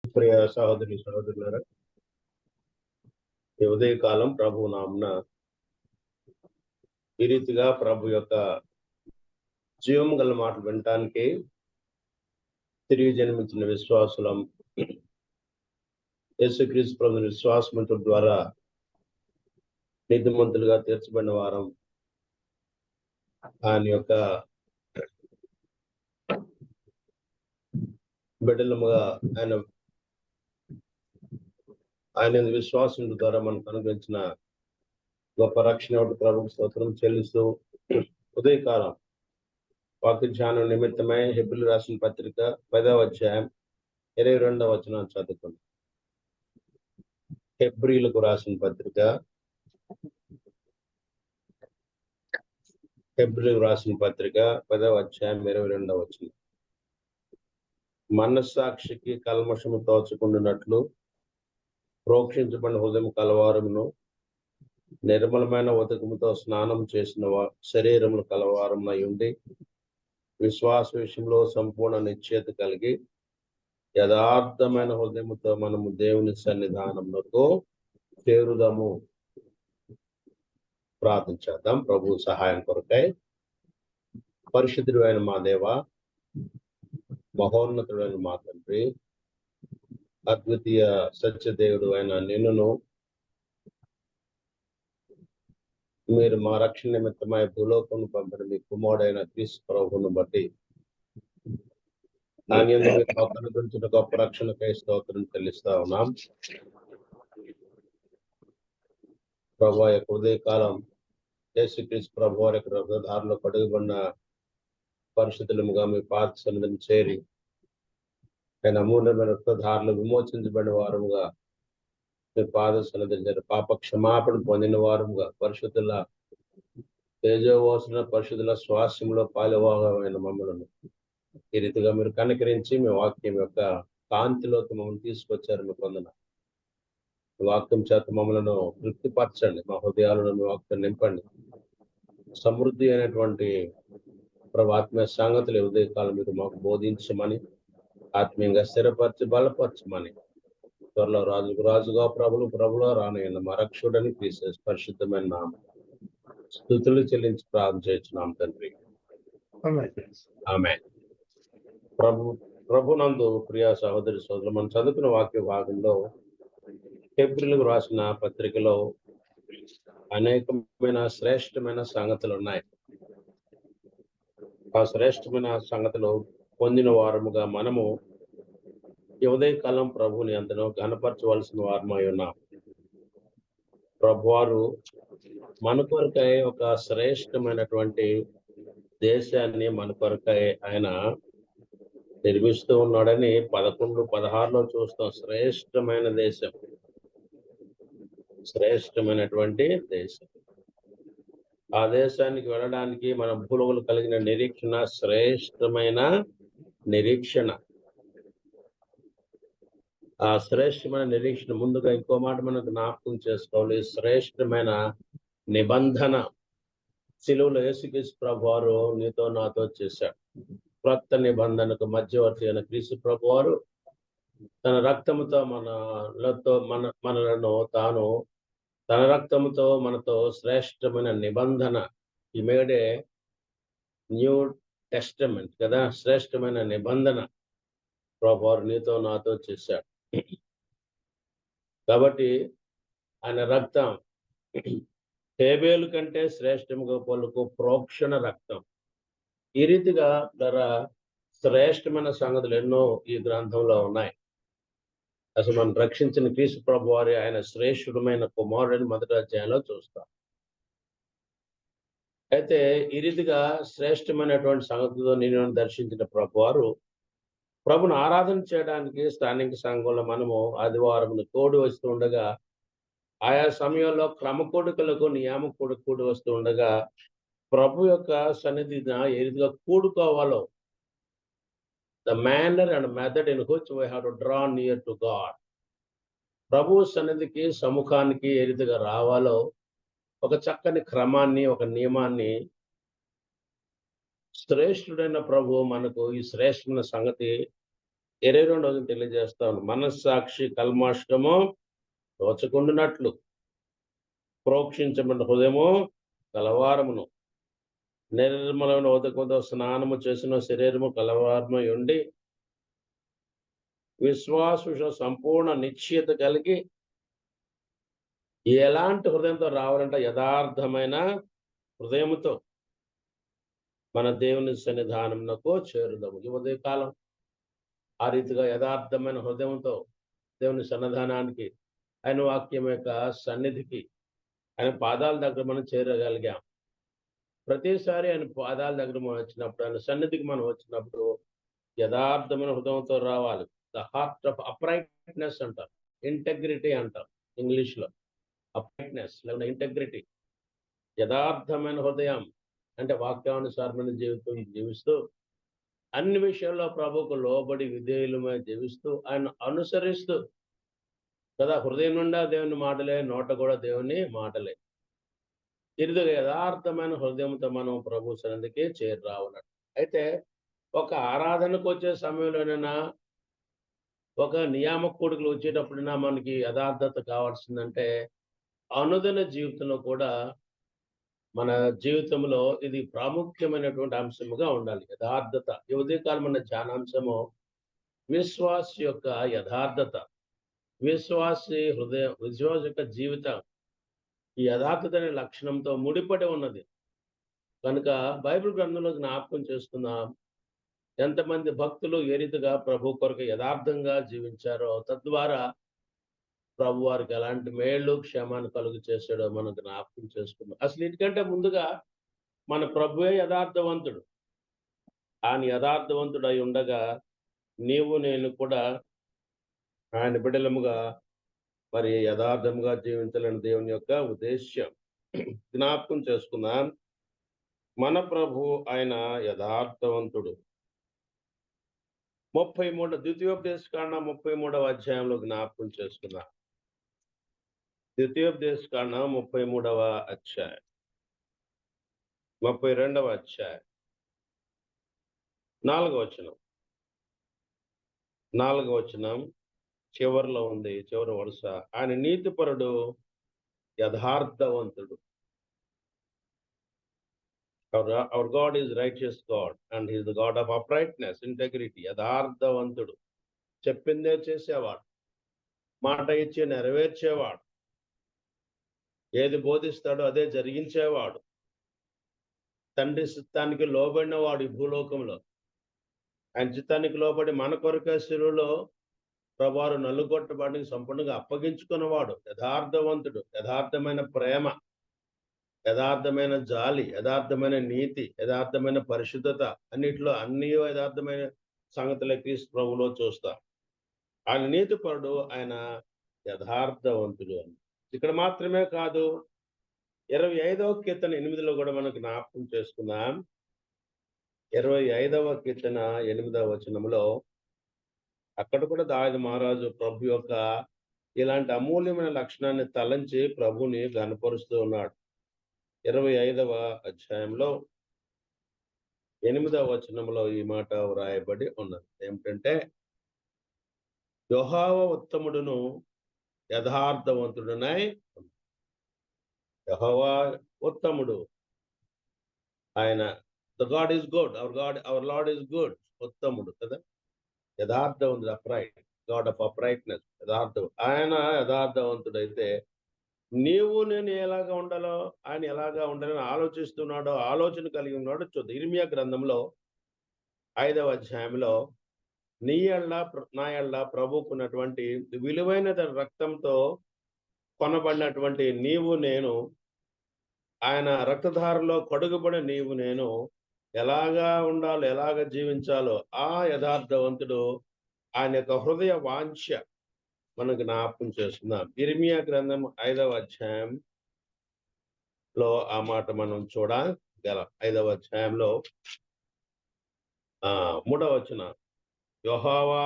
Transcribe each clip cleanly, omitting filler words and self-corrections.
ప్రియ సహోదరి సహోదరులారా, ఈ ఉదయకాలం ప్రభు నామన ఈ రీతిగా ప్రభు యొక్క జీవం గల మాటలు వినటానికి తిరిగి జన్మించిన విశ్వాసులం యేసుక్రీస్తు ప్రభు విశ్వాసముల ద్వారా నీతిమంతులుగా తీర్చబడిన వారం ఆయన యొక్క బిడ్డలముగా ఆయన విశ్వాసం ద్వారా మనకు అనుగ్రహించిన గొప్ప రక్షణ ప్రభుకు స్తోత్రం చెల్లిస్తూ ఉదయకాలం వాక్య ధ్యానం నిమిత్తమై హెబ్రీయులకు రాసిన పత్రిక 10వ అధ్యాయం 22వ వచనం చదువుకుందాం. హెబ్రీయులకు రాసిన పత్రిక 10వ అధ్యాయం 22వ వచనం. మనస్సాక్షికి కల్మషము తోచకుండానట్లు ప్రోక్షించబడిన హృదయం కలవారమును నిర్మలమైన ఉదకముతో స్నానం చేసిన శరీరములు కలవారమునై ఉండి విశ్వాస విషయంలో సంపూర్ణ నిశ్చయత కలిగి యథార్థమైన హృదయముతో మనము దేవుని సన్నిధానమునకు చేరుదాము. ప్రార్థించేద్దాం. ప్రభు సహాయం కొరకై. పరిశుద్ధుడు అయిన మా దేవ, మహోన్నతుడైన మా తండ్రి, అద్వితీయ సత్యదేవుడు అయిన నిన్నును మీరు మా రక్షణ నిమిత్తమై భూలోకం పంపిన మీ కుమారుడైన క్రీస్తు ప్రభువును బట్టి గురించిన గొప్ప రక్షణకై స్తోత్రం చెల్లిస్తా ఉన్నాం. ప్రభు యొక్క ఉదయకాలం యేసుక్రీస్తు ప్రభు వారి యొక్క రక్తధారలో కడుగుబడిన పరిశుద్ధులముగా మీ పాద సన్నిధిని చేరి ఆయన అమూల్యమైన రక్తధారలు విమోచించబడిన వారముగా మీ పాద సన్నిధించారు. పాప క్షమాపణ పొందిన వారముగా పరిశుద్ధుల తేజోవాసన పరిశుద్ధుల స్వాస్యంలో పాలువాగమైన మమ్మలను ఈ రీతిగా మీరు కనికరించి మీ వాక్యం యొక్క కాంతిలోకి మమ్మల్ని తీసుకొచ్చారు. మీ పొందిన వాక్యం చేత మమ్మలను తృప్తిపరచండి. మా హృదయాలను మీ వాక్యం నింపండి. సమృద్ధి అయినటువంటి ఆత్మీయ సంగతులు ఉదయకాలం మీరు మాకు బోధించమని, ఆత్మీయంగా స్థిరపరచి బలపరచమని, త్వరలో రాజుగా ప్రభులో రానయ్య మా రక్షుడని క్రీస్తు పరిశుద్ధమైన నామం స్తుతులు చెల్లించి ప్రార్థన చేస్తున్నాం తండ్రి. ఆమేన్. ప్రభునందు ప్రియ సహోదరి సోదరులు, మనం చదువుకున్న వాక్య భాగంలో హెబ్రీయులకు రాసిన పత్రికలో అనేకమైన శ్రేష్టమైన సంగతులు ఉన్నాయి. ఆ శ్రేష్టమైన సంగతులు పొందిన వారముగా మనము ఈ ఉదయకాలం ప్రభుని ఎంతనో ఘనపరచవలసిన వారమై ఉన్నాం. ప్రభువారు మన కొరకై ఒక శ్రేష్టమైనటువంటి దేశాన్ని మన కొరకై ఆయన నిర్మిస్తూ ఉన్నాడని 11-16లో చూస్తాం. శ్రేష్టమైన దేశం, శ్రేష్టమైనటువంటి దేశం. ఆ దేశానికి వెళ్ళడానికి మన భూలోకలు కలిగిన నిరీక్షణ శ్రేష్టమైన నిరీక్షణ. ఆ శ్రేష్టమైన నిరీక్షణ ముందుగా ఇంకో మాట మనకు జ్ఞాపకం చేసుకోవాలి. శ్రేష్టమైన నిబంధన సిలువలో యేసుక్రీస్తు ప్రభువారు నీతో నాతో చేశాడు. క్రొత్త నిబంధనకు మధ్యవర్తి అయిన క్రీస్తు ప్రభువారు తన రక్తముతో మనలను తాను తన రక్తముతో మనతో శ్రేష్టమైన నిబంధన, ఈ మేడ్ ఏ న్యూ టెస్టమెంట్ కదా, శ్రేష్టమైన నిబంధన ప్రభువారు నీతో నాతో చేశాడు. కాబట్టి ఆయన రక్తం హేబేలు కంటే శ్రేష్టముగా పలుకు ప్రోక్షణ రక్తం. ఈ రీతిగా శ్రేష్టమైన సంగతులు ఎన్నో ఈ గ్రంథంలో ఉన్నాయి. అసలు మనం రక్షించిన క్రీస్తు ప్రభు వారి ఆయన శ్రేష్ఠుడమైన కుమారుడని మొదటి అధ్యాయంలో చూస్తాం. అయితే ఈ రీతిగా శ్రేష్టమైనటువంటి సంగతితో నేను దర్శించిన ప్రభు వారు ప్రభును ఆరాధన చేయడానికి స్థానిక సంఘంలో మనము ఆదివారం కూడి వస్తూ ఉండగా, ఆయా సమయంలో క్రమకూడికలకు నియామకుడు కూడి వస్తూ ఉండగా ప్రభు యొక్క సన్నిధిన ఏ రీతిగా కూడుకోవాలో, the manner and method in which we have to draw near to God, ప్రభు సన్నిధికి సముఖానికి ఏ రీతిగా రావాలో ఒక చక్కని క్రమాన్ని, ఒక నియమాన్ని శ్రేష్ఠుడైన ప్రభు మనకు ఈ శ్రేష్టమైన సంగతి 22 తెలియజేస్తాను. మనస్సాక్షి కల్మషము తోచకుండునట్లు ప్రోక్షించబడిన హృదయము కలవారమును నిర్మలమైన ఉదకంతో స్నానము చేసిన శరీరము కలవారమై ఉండి విశ్వాస సంపూర్ణ నిశ్చయత కలిగి ఎలాంటి హృదయంతో రావాలంటే యథార్థమైన హృదయముతో మన దేవుని సన్నిధానమునకు చేరుదాము. ఈ ఉదయకాలం ఆ రీతిగా యథార్థమైన హృదయంతో దేవుని సన్నిధానానికి, ఆయన వాక్యం యొక్క సన్నిధికి, ఆయన పాదాల దగ్గర మనం చేరగలిగాం. ప్రతిసారి ఆయన పాదాల దగ్గర మనం వచ్చినప్పుడు, ఆయన సన్నిధికి మనం వచ్చినప్పుడు యథార్థమైన హృదయంతో రావాలి. ద హార్ట్ ఆఫ్ అప్రైట్నెస్ అంటారు, ఇంటెగ్రిటీ అంటారు ఇంగ్లీష్లో. అప్రైట్నెస్ లేకపోతే ఇంటెగ్రిటీ, యథార్థమైన హృదయం అంటే వాక్యానుసారమైన జీవితం జీవిస్తూ అన్ని విషయాల్లో ప్రభువుకు లోబడి విధేయులమై జీవిస్తూ ఆయన అనుసరిస్తూ కదా. హృదయం నుండా దేవుని మాటలే, నోట కూడా దేవుని మాటలే. ఇరుదుగా యథార్థమైన హృదయంతో మనం ప్రభు సన్నిధికి చేరి రావాలన్నట్టు. అయితే ఒక ఆరాధనకు వచ్చే సమయంలోనైనా, ఒక నియామక కూడికలు వచ్చేటప్పుడైనా మనకి యథార్థత కావాల్సిందంటే అనుదిన జీవితంలో కూడా మన జీవితంలో ఇది ప్రాముఖ్యమైనటువంటి అంశముగా ఉండాలి. యథార్థత. ఈ ఉదయకాలం మన ధ్యానాంశము విశ్వాస యొక్క యథార్థత. విశ్వాసి హృదయం, విశ్వాస యొక్క జీవితం ఈ యథార్థత అనే లక్షణంతో ముడిపడి ఉన్నది. కనుక బైబిల్ గ్రంథంలో జ్ఞాపకం చేసుకుందాం. ఎంతమంది భక్తులు ఏ రీతిగా ప్రభు కొరకు యథార్థంగా జీవించారో, తద్వారా ప్రభు వారికి ఎలాంటి మేళ్ళు క్షేమాన్ని కలుగు చేశాడో మనం జ్ఞాపకం చేసుకుందాం. అసలు ఇటుకంటే ముందుగా మన ప్రభువే యథార్థవంతుడు. ఆయన యథార్థవంతుడై ఉండగా నీవు నేను కూడా ఆయన బిడ్డలముగా మరి యథార్థముగా జీవించాలని దేవుని యొక్క ఉద్దేశ్యం. జ్ఞాపకం చేసుకుందాం. మన ప్రభు ఆయన యథార్థవంతుడు. 33 ద్వితీయోపదేశకాండ 33వ అధ్యాయంలో జ్ఞాపకం చేసుకుందాం. ద్వితీయోపదేశకాండ 33వ అధ్యాయం, 32వ అధ్యాయం, 4వ వచనం. 4వ వచనం చివరిలో ఉంది, చివరి వరుస. ఆయన నీతిపరుడు, యథార్థవంతుడు. Our God is righteous God and he is the God of uprightness, integrity. యథార్థవంతుడు. చెప్పిందే చేసేవాడు, మాట ఇచ్చి నెరవేర్చేవాడు, ఏది బోధిస్తాడో అదే జరిగించేవాడు, తండ్రి చిత్తానికి లోబడినవాడు ఈ భూలోకంలో. ఆయన చిత్తానికి లోబడి మన కొరకే శిలువలో ప్రభువారు నలుగొట్టబడికి సంపూర్ణంగా అప్పగించుకున్నవాడు. యథార్థవంతుడు. యథార్థమైన ప్రేమ, యథార్థమైన జాలి, యథార్థమైన నీతి, యథార్థమైన పరిశుద్ధత, అన్నిట్లో అన్ని యథార్థమైన సంగతులే క్రీస్తు ప్రభువులో చూస్తాం. ఆయన నీతిపరుడు, ఆయన యథార్థవంతుడు అని. ఇక్కడ మాత్రమే కాదు, 25వ కీర్తన 8లో కూడా మనకు జ్ఞాపకం చేసుకుందాం. 25వ కీర్తన 8వ వచనంలో అక్కడ కూడా దావీదు మహారాజు ప్రభు యొక్క ఇలాంటి అమూల్యమైన లక్షణాన్ని తలంచి ప్రభుని గనపరుస్తూ ఉన్నాడు. 25వ అధ్యాయంలో 8వ వచనంలో ఈ మాట వ్రాయబడి ఉన్నది. ఏమిటంటే, యెహోవా ఉత్తముడును యథార్థవంతుడునై. యెహోవా ఉత్తముడు, ఆయన the God is good, our Lord is good. ఉత్తముడు కదా, యథార్థవంతుడు, అప్రైట్, గాడ్ ఆఫ్ అప్రైట్నెస్, యథార్థం. ఆయన యథార్థవంతుడైతే నీవు నేను ఎలాగా ఉండాలో, ఆయన ఎలాగా ఉండాలని ఆలోచిస్తున్నాడో, ఆలోచన కలిగి ఉన్నాడో చూద్దాం. ఇర్మియా గ్రంథంలో 5వ అధ్యాయంలో నీ ఎళ్ళ నా ఎళ్ళ ప్రభుకున్నటువంటి విలువైన రక్తంతో కొనబడినటువంటి నీవు నేను, ఆయన రక్తధారలో కడుగుబడి నీవు నేను ఎలాగా ఉండాలో, ఎలాగ జీవించాలో ఆ యథార్థవంతుడు ఆయన యొక్క హృదయ వాంఛ మనం జ్ఞాపకం చేస్తున్నాం. ఇర్మియా గ్రంథం 5వ అధ్యాయంలో ఆ మాట మనం చూడగలం. 5వ అధ్యాయంలో 3వ వచనం. యెహోవా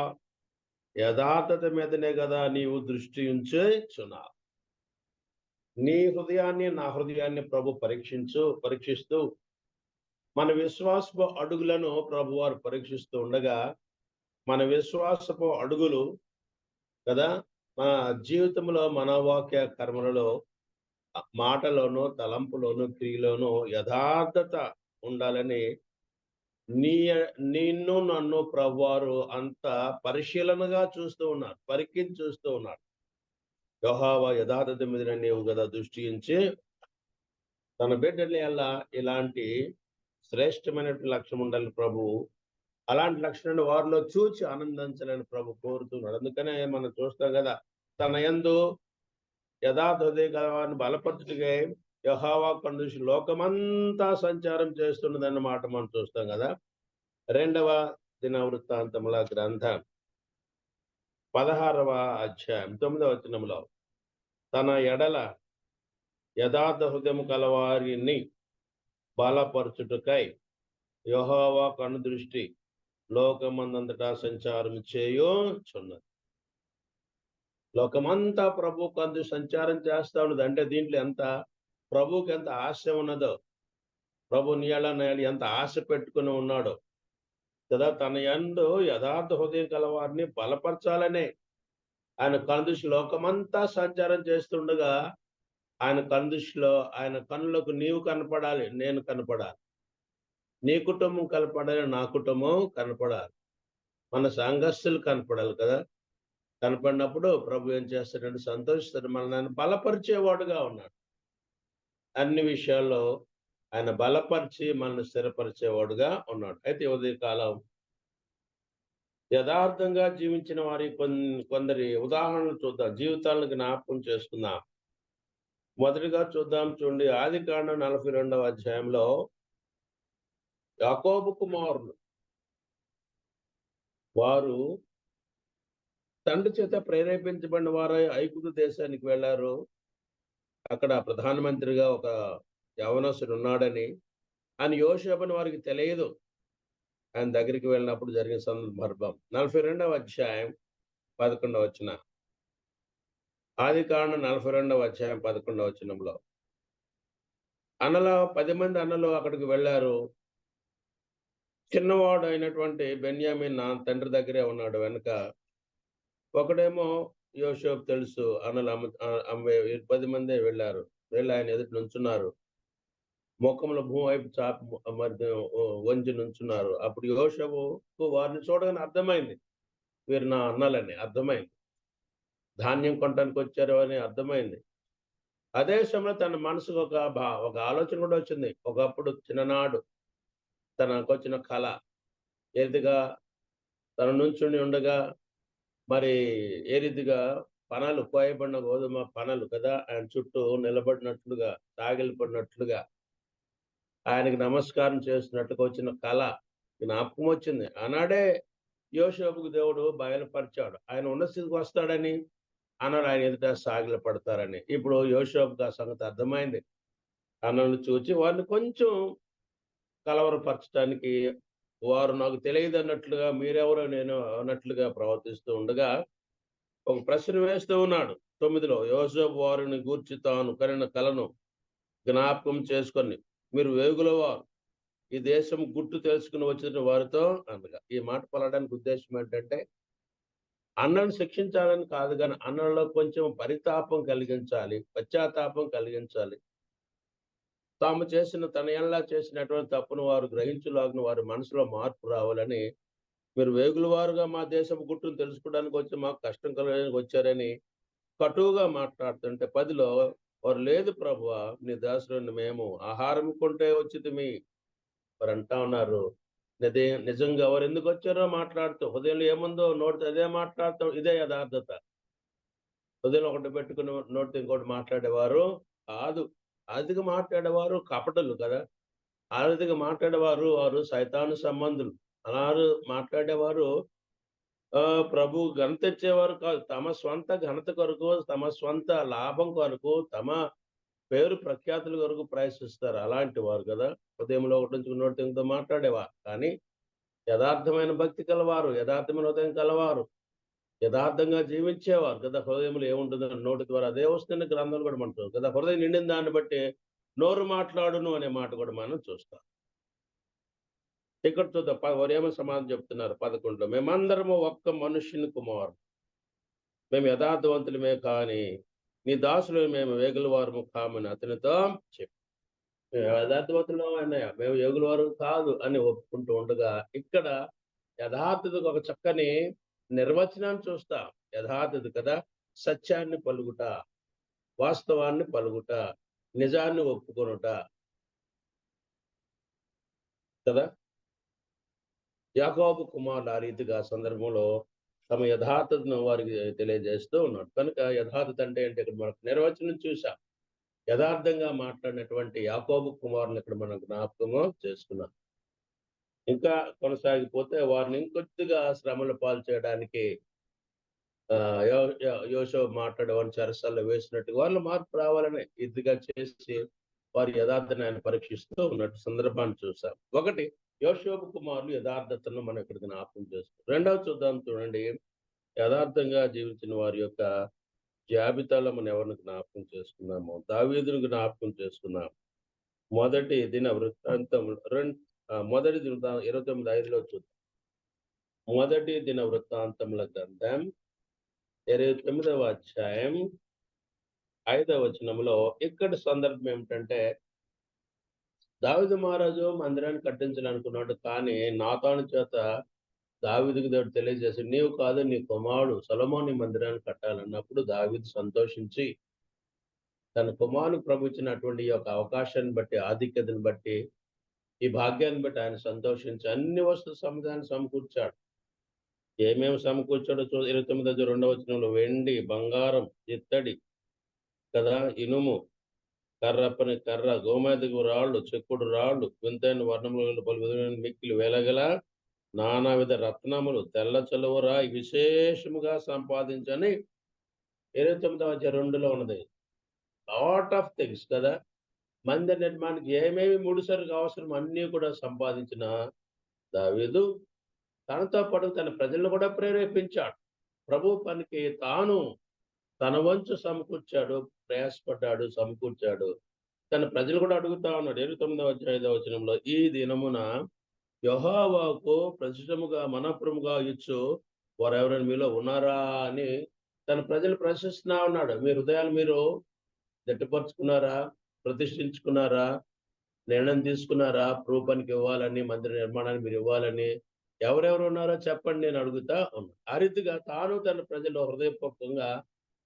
యథార్థత మీదనే కదా నీవు దృష్టి ఉంచుచున్నావు. నీ హృదయాన్ని నా హృదయాన్ని ప్రభు పరీక్షిస్తూ మన విశ్వాసపు అడుగులను ప్రభు వారు పరీక్షిస్తూ ఉండగా మన విశ్వాసపు అడుగులు కదా మన జీవితంలో మనోవాక్య కర్మలలో మాటలోను, తలంపులోను, క్రియలోను యథార్థత ఉండాలని నీ నిన్ను నన్ను ప్రభువారు అంత పరిశీలనగా చూస్తూ ఉన్నారు, పరికించి చూస్తూ ఉన్నారు. యెహోవా యథార్థత మీద నీవు కదా దృష్టి ఉంచి తన బిడ్డల ఎల్లా ఇలాంటి శ్రేష్టమైనటువంటి లక్ష్యం ఉండాలి ప్రభువు. అలాంటి లక్షణాన్ని వారిలో చూచి ఆనందించాలని ప్రభు కోరుతున్నాడు. అందుకనే మనం చూస్తాం కదా, తన యందు యథార్థ హృదయ గలవారిని బలపరచుటకై యెహోవా కన్ను దృష్టి లోకమంతా సంచారం చేస్తున్నదన్నమాట మనం చూస్తాం కదా. 2వ దినవృత్తాంతముల గ్రంథం 16వ అధ్యాయం 9వ వచనంలో తన ఎడల యథార్థ హృదయము కలవారిని బలపరచుటకై యెహోవా కన్ను దృష్టి లోకమందంతటా సంచారం చేయుచున్నది. లోకమంతా ప్రభు కందు సంచారం చేస్తా ఉన్నది. అంటే దీంట్లో ప్రభువుకి ఎంత ఆశ ఉన్నదో, ప్రభు నీళ్ళ ఎంత ఆశ పెట్టుకుని ఉన్నాడో కదా. తన యందు యథార్థ హృదయం కలవారిని బలపరచాలనే ఆయన కనుదృష్టి లోకమంతా సంచారం చేస్తుండగా ఆయన కనుదృష్టిలో ఆయన కన్నులకు నీవు కనపడాలి, నేను కనపడాలి, నీ కుటుంబం కనపడాలి, నా కుటుంబం కనపడాలి, మన సంఘస్థులు కనపడాలి కదా. కనపడినప్పుడు ప్రభు ఏం చేస్తాడంటే సంతోషిస్తాడు, మనల్ని బలపరిచేవాడుగా ఉన్నాడు. అన్ని విషయాల్లో ఆయన బలపరిచి మనల్ని స్థిరపరిచేవాడుగా ఉన్నాడు. అయితే ఉదయకాలం యథార్థంగా జీవించిన వారి కొందరి ఉదాహరణలు చూద్దాం, జీవితాలను జ్ఞాపకం చేసుకుందాం. మొదటిగా చూద్దాం, చూడండి, ఆదికాండం 42వ అధ్యాయంలో యాకోబు కుమారులు వారు తండ్రి చేత ప్రేరేపించబడిన వారై ఐగుప్తు దేశానికి వెళ్ళారు. అక్కడ ప్రధానమంత్రిగా ఒక యవనస్తుడు ఉన్నాడని ఆయన యోసేపుని వారికి తెలియదు. ఆయన దగ్గరికి వెళ్ళినప్పుడు జరిగిన సందర్భం 42వ అధ్యాయం 11వ వచనం. ఆదికాండం 42వ అధ్యాయం 11వ వచనంలో అన్నలో 10 మంది అన్నలు అక్కడికి వెళ్ళారు. చిన్నవాడు అయినటువంటి బెన్యామీన్ నా తండ్రి దగ్గరే ఉన్నాడు వెనక. ఒకడేమో యోసేపు తెలుసు, అన్నలు 10 మందే వెళ్ళారు. వెళ్ళి ఆయన ఎదుటి నుంచున్నారు, ముఖంలో భూమి వైపు చాపి మధ్య వంచి నుంచున్నారు. అప్పుడు యోసేపుకు వారిని చూడగానే అర్థమైంది, వీరు నా అన్నలని అర్థమైంది, ధాన్యం కొనడానికి వచ్చారు అని అర్థమైంది. అదే సమయంలో తన మనసుకు ఒక ఆలోచన కూడా వచ్చింది. ఒకప్పుడు చిన్ననాడు తనకు వచ్చిన కళ, ఏ రీతిగా తన నుంచుని ఉండగా మరి ఏ రీతిగా పనలు, కోయబడిన గోధుమ పనలు కదా ఆయన చుట్టూ నిలబడినట్లుగా, తాగిలిపడినట్లుగా, ఆయనకి నమస్కారం చేస్తున్నట్టుగా వచ్చిన కళ జ్ఞాపకం వచ్చింది. ఆనాడే యోసేపుకు దేవుడు బయలుపరిచాడు, ఆయన ఉన్న స్థితికి వస్తాడని, అన్నాడు ఆయన ఎదుట సాగిల పడతారని. ఇప్పుడు యోసేపుకు ఆ సంగతి అర్థమైంది. అన్నను చూచి వారిని కొంచెం కలవరపరచడానికి, వారు నాకు తెలియదు అన్నట్లుగా, మీరెవరో నేను అన్నట్లుగా ప్రవర్తిస్తూ ఉండగా ఒక ప్రశ్న వేస్తూ ఉన్నాడు 9లో. యోసేపు వారిని గూర్చి తాను కనిన కలను జ్ఞాపకం చేసుకొని, మీరు వేగుల వారు, ఈ దేశం గుట్టు తెలుసుకుని వచ్చిన వారితో అనగా. ఈ మాట పలడానికి ఉద్దేశం ఏంటంటే అన్నను శిక్షించాలని కాదు, కానీ అన్నలో కొంచెం పరితాపం కలిగించాలి, పశ్చాత్తాపం కలిగించాలి. తాము చేసిన తన ఎడల చేసినటువంటి తప్పును వారు గ్రహించులాగున వారి మనసులో మార్పు రావాలని, మీరు వేగుల వారుగా మా దేశపు గుట్టును తెలుసుకోవడానికి వచ్చి మాకు కష్టం కలగడానికి వచ్చారని కటువుగా మాట్లాడుతుంటే 10లో వారు, లేదు ప్రభువా, నీ దాసుని మేము ఆహారం కొంటే వచ్చితిమి. వారు అంటా ఉన్నారు, నిజంగా వారు ఎందుకు వచ్చారో మాట్లాడుతూ, హృదయంలో ఏముందో నోటితో అదే మాట్లాడతాం. ఇదే యథార్థత. హృదయం ఒకటి పెట్టుకుని నోటితో ఇంకోటి మాట్లాడేవారు కాదు. ఆదిగా మాట్లాడేవారు కపటలు కదా. ఆదిగా మాట్లాడేవారు వారు సైతాను సంబంధులు. అలారు మాట్లాడేవారు ప్రభు ఘనత ఇచ్చేవారు కాదు. తమ స్వంత ఘనత కొరకు, తమ స్వంత లాభం కొరకు, తమ పేరు ప్రఖ్యాతుల కొరకు ప్రయత్నిస్తారు అలాంటి వారు కదా. హృదయంలో ఒకటి నుంచి నోటితో మాట్లాడేవారు. కానీ యథార్థమైన భక్తి కలవారు, యథార్థమైన హృదయం కలవారు, యథార్థంగా జీవించేవారు కదా. హృదయంలో ఏముంటుందో నోటి ద్వారా అదే వస్తున్న గ్రంథాలు కూడా మనం కదా. హృదయం నిండిన దాన్ని బట్టి నోరు మాట్లాడును అనే మాట కూడా మనం చూస్తాం. ఇక్కడ చూద్దాం వారేమో సమాధానం చెప్తున్నారు 11లో. మేమందరము ఒక్క మనుష్యుని కుమారు, మేము యథార్థవంతులమే కానీ నీ దాసులు మేము వేగుల వారము కామని అతనితో చెప్పి, యథార్థవంతులు అన్నయ్య, మేము వేగుల వారు కాదు అని ఒప్పుకుంటూ ఉండగా, ఇక్కడ యథార్థతకు ఒక చక్కని నిర్వచనాన్ని చూస్తాం. యథార్థత కదా, సత్యాన్ని పలుకుట, వాస్తవాన్ని పలుకుట, నిజాన్ని ఒప్పుకొనుట కదా. యాకోబు కుమారులు ఆ రీతిగా సందర్భంలో తమ యథార్థతను వారికి తెలియజేస్తూ ఉన్నాడు. కనుక యథార్థత అంటే ఏంటి? ఇక్కడ మనకు నిర్వచనం చూసాం. యథార్థంగా మాట్లాడినటువంటి యాకోబు కుమారులను ఇక్కడ మనం జ్ఞాపకము చేసుకున్నాం. ఇంకా కొనసాగిపోతే వారిని ఇంకొద్దిగా శ్రమల పాలు చేయడానికి యోషువ మాట్లాడేవారిని చెరసాల్లో వేసినట్టు వాళ్ళు మార్పు రావాలని ఇదిగా చేసి వారి యథార్థని ఆయన పరీక్షిస్తూ ఉన్నట్టు సందర్భాన్ని చూసాం. ఒకటి, యోషువ కుమారులు యథార్థతను మనం ఇక్కడ జ్ఞాపకం చేస్తాం. రెండవ చూద్దాం, చూడండి. యథార్థంగా జీవించిన వారి యొక్క జాబితాలో మనం ఎవరిని జ్ఞాపకం చేసుకున్నాము? దావీదును జ్ఞాపకం చేసుకున్నాం. మొదటి దిన వృత్తాంతం మొదటి దిన 29:5 చూద్దాం. మొదటి దిన వృత్తాంతముల గ్రంథం 29వ అధ్యాయం 5వ వచనంలో ఇక్కడ సందర్భం ఏమిటంటే, దావీదు మహారాజు మందిరాన్ని కట్టించాలనుకున్నాడు, కానీ నాతాను చేత దావీదుకు దేవుడు తెలియజేసి, నీవు కాదు నీ కుమారుడు సొలొమోను మందిరాన్ని కట్టాలన్నప్పుడు దావీదు సంతోషించి తన కుమారునికి ప్రభు ఇచ్చినటువంటి ఈ యొక్క అవకాశాన్ని బట్టి, ఆధిక్యతను బట్టి, ఈ భాగ్యాన్ని బట్టి ఆయన సంతోషించి అన్ని వస్తు సముదాయాన్ని సమకూర్చాడు. ఏమేమి సమకూర్చాడో 29 వచనంలో వెండి, బంగారం, ఇత్తడి కదా, ఇనుము, కర్రప్పని కర్ర, గోమేదకు రాళ్ళు, చెక్కుడు రాళ్ళు, వింతైన వర్ణములు పలు విధమైన మిక్కిలు వెలగల నానావిధ రత్నములు, తెల్ల చలువ రాయి విశేషముగా సంపాదించని 29వ అధ్యాయం 2లో ఉన్నది. లాట్ ఆఫ్ థింగ్స్ కదా. మందిర నిర్మాణానికి ఏమేమి ముడిసరుకు అవసరం అన్నీ కూడా సంపాదించిన దావీదు తనతో పాటు తన ప్రజలను కూడా ప్రేరేపించాడు. ప్రభు పనికి తాను తన వంచు సమకూర్చాడు, ప్రయాసపడ్డాడు, సమకూర్చాడు. తన ప్రజలు కూడా అడుగుతా ఉన్నాడు. 29వ అధ్యాయం 5వ వచనంలో, ఈ దినమున యెహోవాకు ప్రతిష్టముగా మనఃపూర్వముగా ఇచ్చు వారెవరైనా మీలో ఉన్నారా అని తన ప్రజలు ప్రశ్నిస్తున్నా ఉన్నాడు. మీ హృదయాలు మీరు గట్టిపరుచుకున్నారా? ప్రతిష్ఠించుకున్నారా? నిర్ణయం తీసుకున్నారా? ప్రభు పనికి ఇవ్వాలని, మందిర నిర్మాణాన్ని మీరు ఇవ్వాలని ఎవరెవరు ఉన్నారో చెప్పండి నేను అడుగుతా ఉన్నాను. ఆ రీతిగా తాను తన ప్రజలు హృదయపూర్వకంగా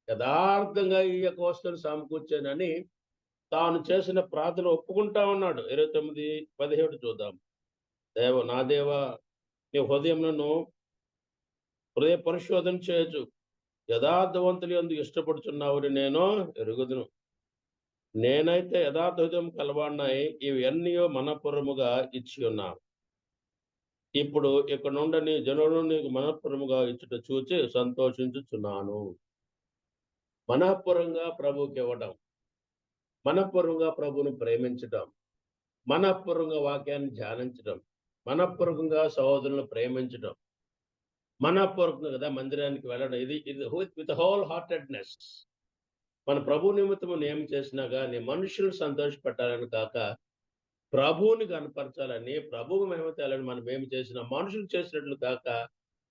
యథార్థంగా ఈ యొక్క వస్తువును సమకూర్చానని తాను చేసిన ప్రార్థన ఒప్పుకుంటా ఉన్నాడు. 29:17 చూద్దాం. నా దేవా, నీ హృదయములను హృదయ పరిశోధన చేయొచ్చు, యథార్థవంతులు ఎందుకు ఇష్టపడుచున్నావు నేను ఎరుగుదును. నేనైతే యథార్థ హృదయం కలవాడినాయి, ఇవి అన్నీ మనఃపూర్వముగా ఇచ్చి ఉన్నాను. ఇప్పుడు ఇక్కడ నుండి నీ జనులను నీకు మనఃపూర్వముగా ఇచ్చుట చూచి సంతోషించుచున్నాను. మనఃపూర్వంగా ప్రభువుకి ఇవ్వడం, మనఃపూర్వంగా ప్రభువును ప్రేమించడం, మనఃపూర్వంగా వాక్యాన్ని ధ్యానించడం, మనఃపూర్వకంగా సహోదరులను ప్రేమించడం, మనఃపూర్వకంగా కదా మందిరానికి వెళ్ళడం. ఇది విత్ హోల్ హార్టెడ్నెస్. మన ప్రభు నిమిత్తము ఏం చేసినా కానీ మనుషులు సంతోషపెట్టాలని కాక ప్రభువుని కనపరచాలని, ప్రభువు మహిమ తేలని మనం ఏమి చేసినా మనుషులు చేసినట్లు కాక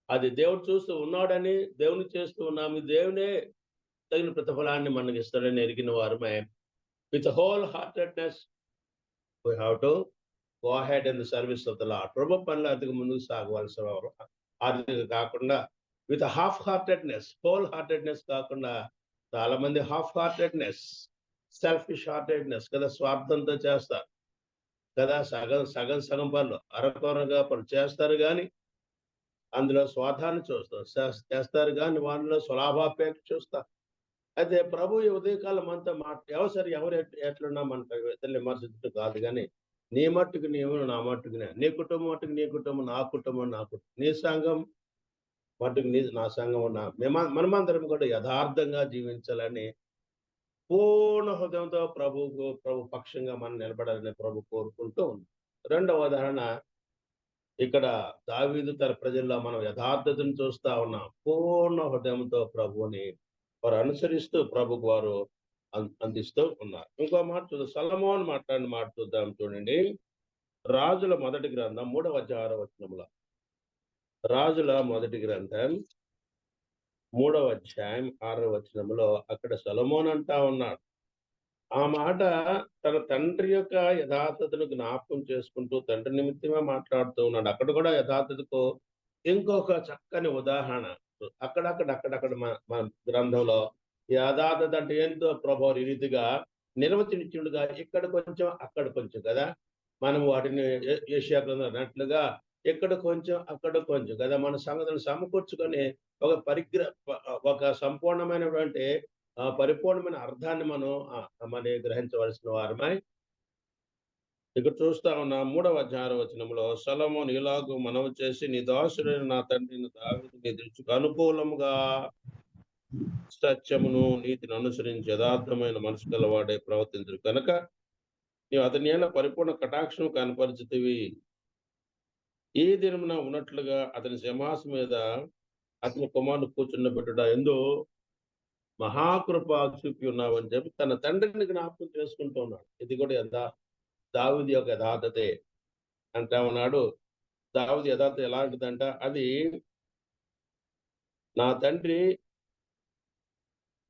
అది దేవుడు చూస్తూ ఉన్నాడని దేవుని చేస్తూ ఉన్నాము, దేవునే తగిన ప్రతిఫలాన్ని మనకి ఇస్తాడని ఎరిగిన వారమే with whole heartedness we have to go ahead in the service of the Lord. ప్రభు పనులు అతికి ముందుకు సాగవలసిన వారు. అది కాకుండా with half heartedness, whole heartedness కాకుండా చాలా మంది హాఫ్ హార్టెడ్నెస్, సెల్ఫిష్ హార్టెడ్నెస్ కదా, స్వార్థంతో చేస్తారు కదా, సగం పనులు అరకొరగా పనులు చేస్తారు, కానీ అందులో స్వార్థాన్ని చేస్తారు, కానీ వాళ్ళలో స్వలాభాపేక్ష చూస్తారు. అయితే ప్రభు ఈ ఉదయకాలం అంతా ఎవరు ఎట్లున్నా మనకు ఇతరులు విమర్శించడం కాదు, కానీ నీ మట్టుకు నీవు, నా మట్టుకునే, నీ కుటుంబం మట్టుకు నీ కుటుంబం, నా కుటుంబం నా కుటుంబం, నీ సంఘం మట్టుకు నా సంఘం మనమందరం కూడా యథార్థంగా జీవించాలని పూర్ణ హృదయంతో ప్రభు పక్షంగా మనం నిలబడాలని ప్రభు కోరుకుంటూ ఉంది. రెండవ ఉదాహరణ, ఇక్కడ దావీదు తన ప్రజల్లో మనం యథార్థతను చూస్తా ఉన్నాం. పూర్ణ హృదయంతో ప్రభువుని వారు అనుసరిస్తూ ప్రభుకు వారు అందిస్తూ ఉన్నారు. ఇంకో మాట చూద్దాం, సొలొమోను మాట్లాడిన మాట చూద్దాం. చూడండి, రాజుల మొదటి గ్రంథం 3వ అధ్యాయం 6వ వచనంలో. రాజుల మొదటి గ్రంథం 3వ అధ్యాయం 6వ వచనంలో అక్కడ సొలొమోను అంటా ఉన్నాడు. ఆ మాట తన తండ్రి యొక్క యథార్థతను జ్ఞాపకం చేసుకుంటూ తండ్రి నిమిత్తమే మాట్లాడుతూ ఉన్నాడు. అక్కడ కూడా యథార్థతకు ఇంకొక చక్కని ఉదాహరణ. అక్కడక్కడ మన గ్రంథంలో యథార్థత అంటే ఏంటో ప్రభువు ఈ రీతిగా నిర్వచించుండగా ఇక్కడ కొంచెం, అక్కడ కొంచెం కదా! మనం వాటిని యెషయా గ్రంథంలో అన్నట్లుగా ఇక్కడ కొంచెం, అక్కడ కొంచెం కదా! మన సంగతులను సమకూర్చుకొని ఒక ఒక సంపూర్ణమైనటువంటి పరిపూర్ణమైన అర్థాన్ని మనం మరి గ్రహించవలసిన వారమై ఇక్కడ చూస్తా ఉన్నాం. 3వ అధ్యాయం 6వ వచనంలో సొలొమోను ఇలాగు మనవి చేసి, నీ దాసుడైన నా తండ్రిని దావీదు నీ దృష్టికి అనుకూలముగా సత్యమును, నీతిని అనుసరించి యథార్థమైన మనసు గలవాడై ప్రవర్తించును కనుక నీవు అతని యేల పరిపూర్ణ కటాక్షం కనపరిచితివి. ఈ దినమున ఉన్నట్లుగా అతని సింహాసనం మీద అతని కుమారుడు కూర్చుండబెట్టుట ఎందు మహాకృప చూపి ఉన్నావని చెప్పి తన తండ్రిని జ్ఞాపకం చేసుకుంటూ ఉన్నాడు. ఇది కూడా దావీదు యొక్క యథార్థతే అంటా ఉన్నాడు. దావీదు యథార్థత ఎలాంటిదంట, అది నా తండ్రి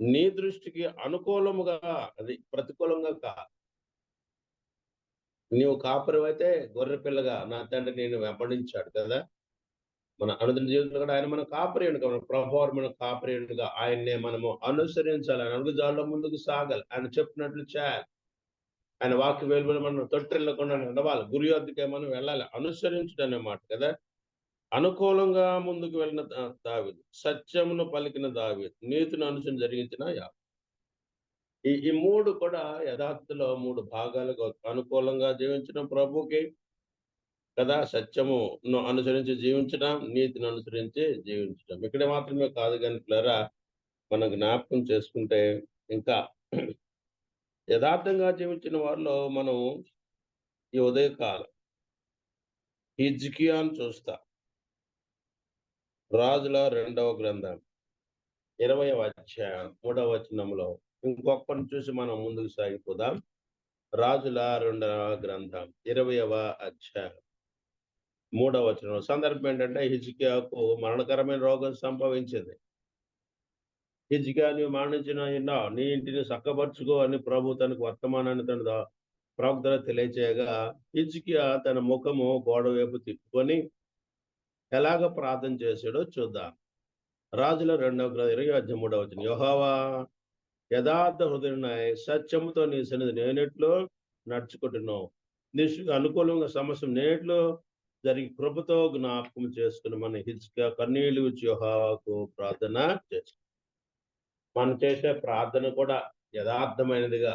నీ దృష్టికి అనుకూలముగా, అది ప్రతికూలంగా నీవు కాపరివైతే గొర్రె పిల్లగా నా తండ్రి నేను వెంబడించాడు కదా! మన అనుదిన జీవితంలో కూడా ఆయన మన కాపరియుడుగా, మన ప్రభువారు మన కాపరియుడుగా ఆయన్నే మనము అనుసరించాలి. ఆయన అడుగుజాడల్లో ముందుకు సాగాలి. ఆయన చెప్పినట్లు చేయాలి. ఆయన వాక్య వెలువల మనం తొట్టిల్లకుండా నడవాలి. గురి వద్దకే మనం వెళ్ళాలి. అనుసరించుట అనే మాట కదా! అనుకూలంగా ముందుకు వెళ్ళిన దావీదు, సత్యమును పలికిన దావీదు, నీతిని అనుసరించి జరిగించిన ఈ 3 కూడా యథార్థతలో 3 భాగాలుగా అనుకూలంగా జీవించడం ప్రభువుకి కదా! సత్యమును అనుసరించి జీవించడం, నీతిని అనుసరించి జీవించడం. ఇక్కడ మాత్రమే కాదు గాని పిల్లరా, మనం జ్ఞాపకం చేసుకుంటే ఇంకా యథార్థంగా జీవించిన వారిలో మనం ఈ ఉదయకాలం హిజ్కియాను చూస్తా. రాజుల 2వ గ్రంథం 20వ అధ్యాయం 3వ వచనంలో ఇంకొకరిని చూసి మనం ముందుకు సాగిపోదాం. రాజుల 2వ గ్రంథం 20వ అధ్యాయం 3వ వచనం. సందర్భం ఏంటంటే హిజ్కియాకు మరణకరమైన రోగం సంభవించింది. హిజ్కియా నీవు మరణించిన ఎన్నావు, నీ ఇంటిని చక్కబరుచుకో అని ప్రభు తనకు వర్తమానాన్ని తన ప్రవక్తలకు తెలియచేయగా హిజ్కియా తన ముఖము గోడ వైపు తిప్పుకొని ఎలాగ ప్రార్థన చేశాడో చూద్దాం. రాజుల 2వ గ్రంథం 20వ అధ్యాయం 3వ వచనం. యెహోవా యథార్థ హృదయుడనై సత్యముతో నీ సన్నిధి నేనెట్లు నడుచుకుంటున్నావు, నిష్ఠకు అనుకూలంగా సమస్య నేట్లు జరిగి కృపతో జ్ఞాపకం చేసుకుని మన హిజ్కియా కన్నీళ్లు విడిచి యెహోవాకు ప్రార్థన చేస్తాం. మనం చేసే ప్రార్థన కూడా యథార్థమైనదిగా,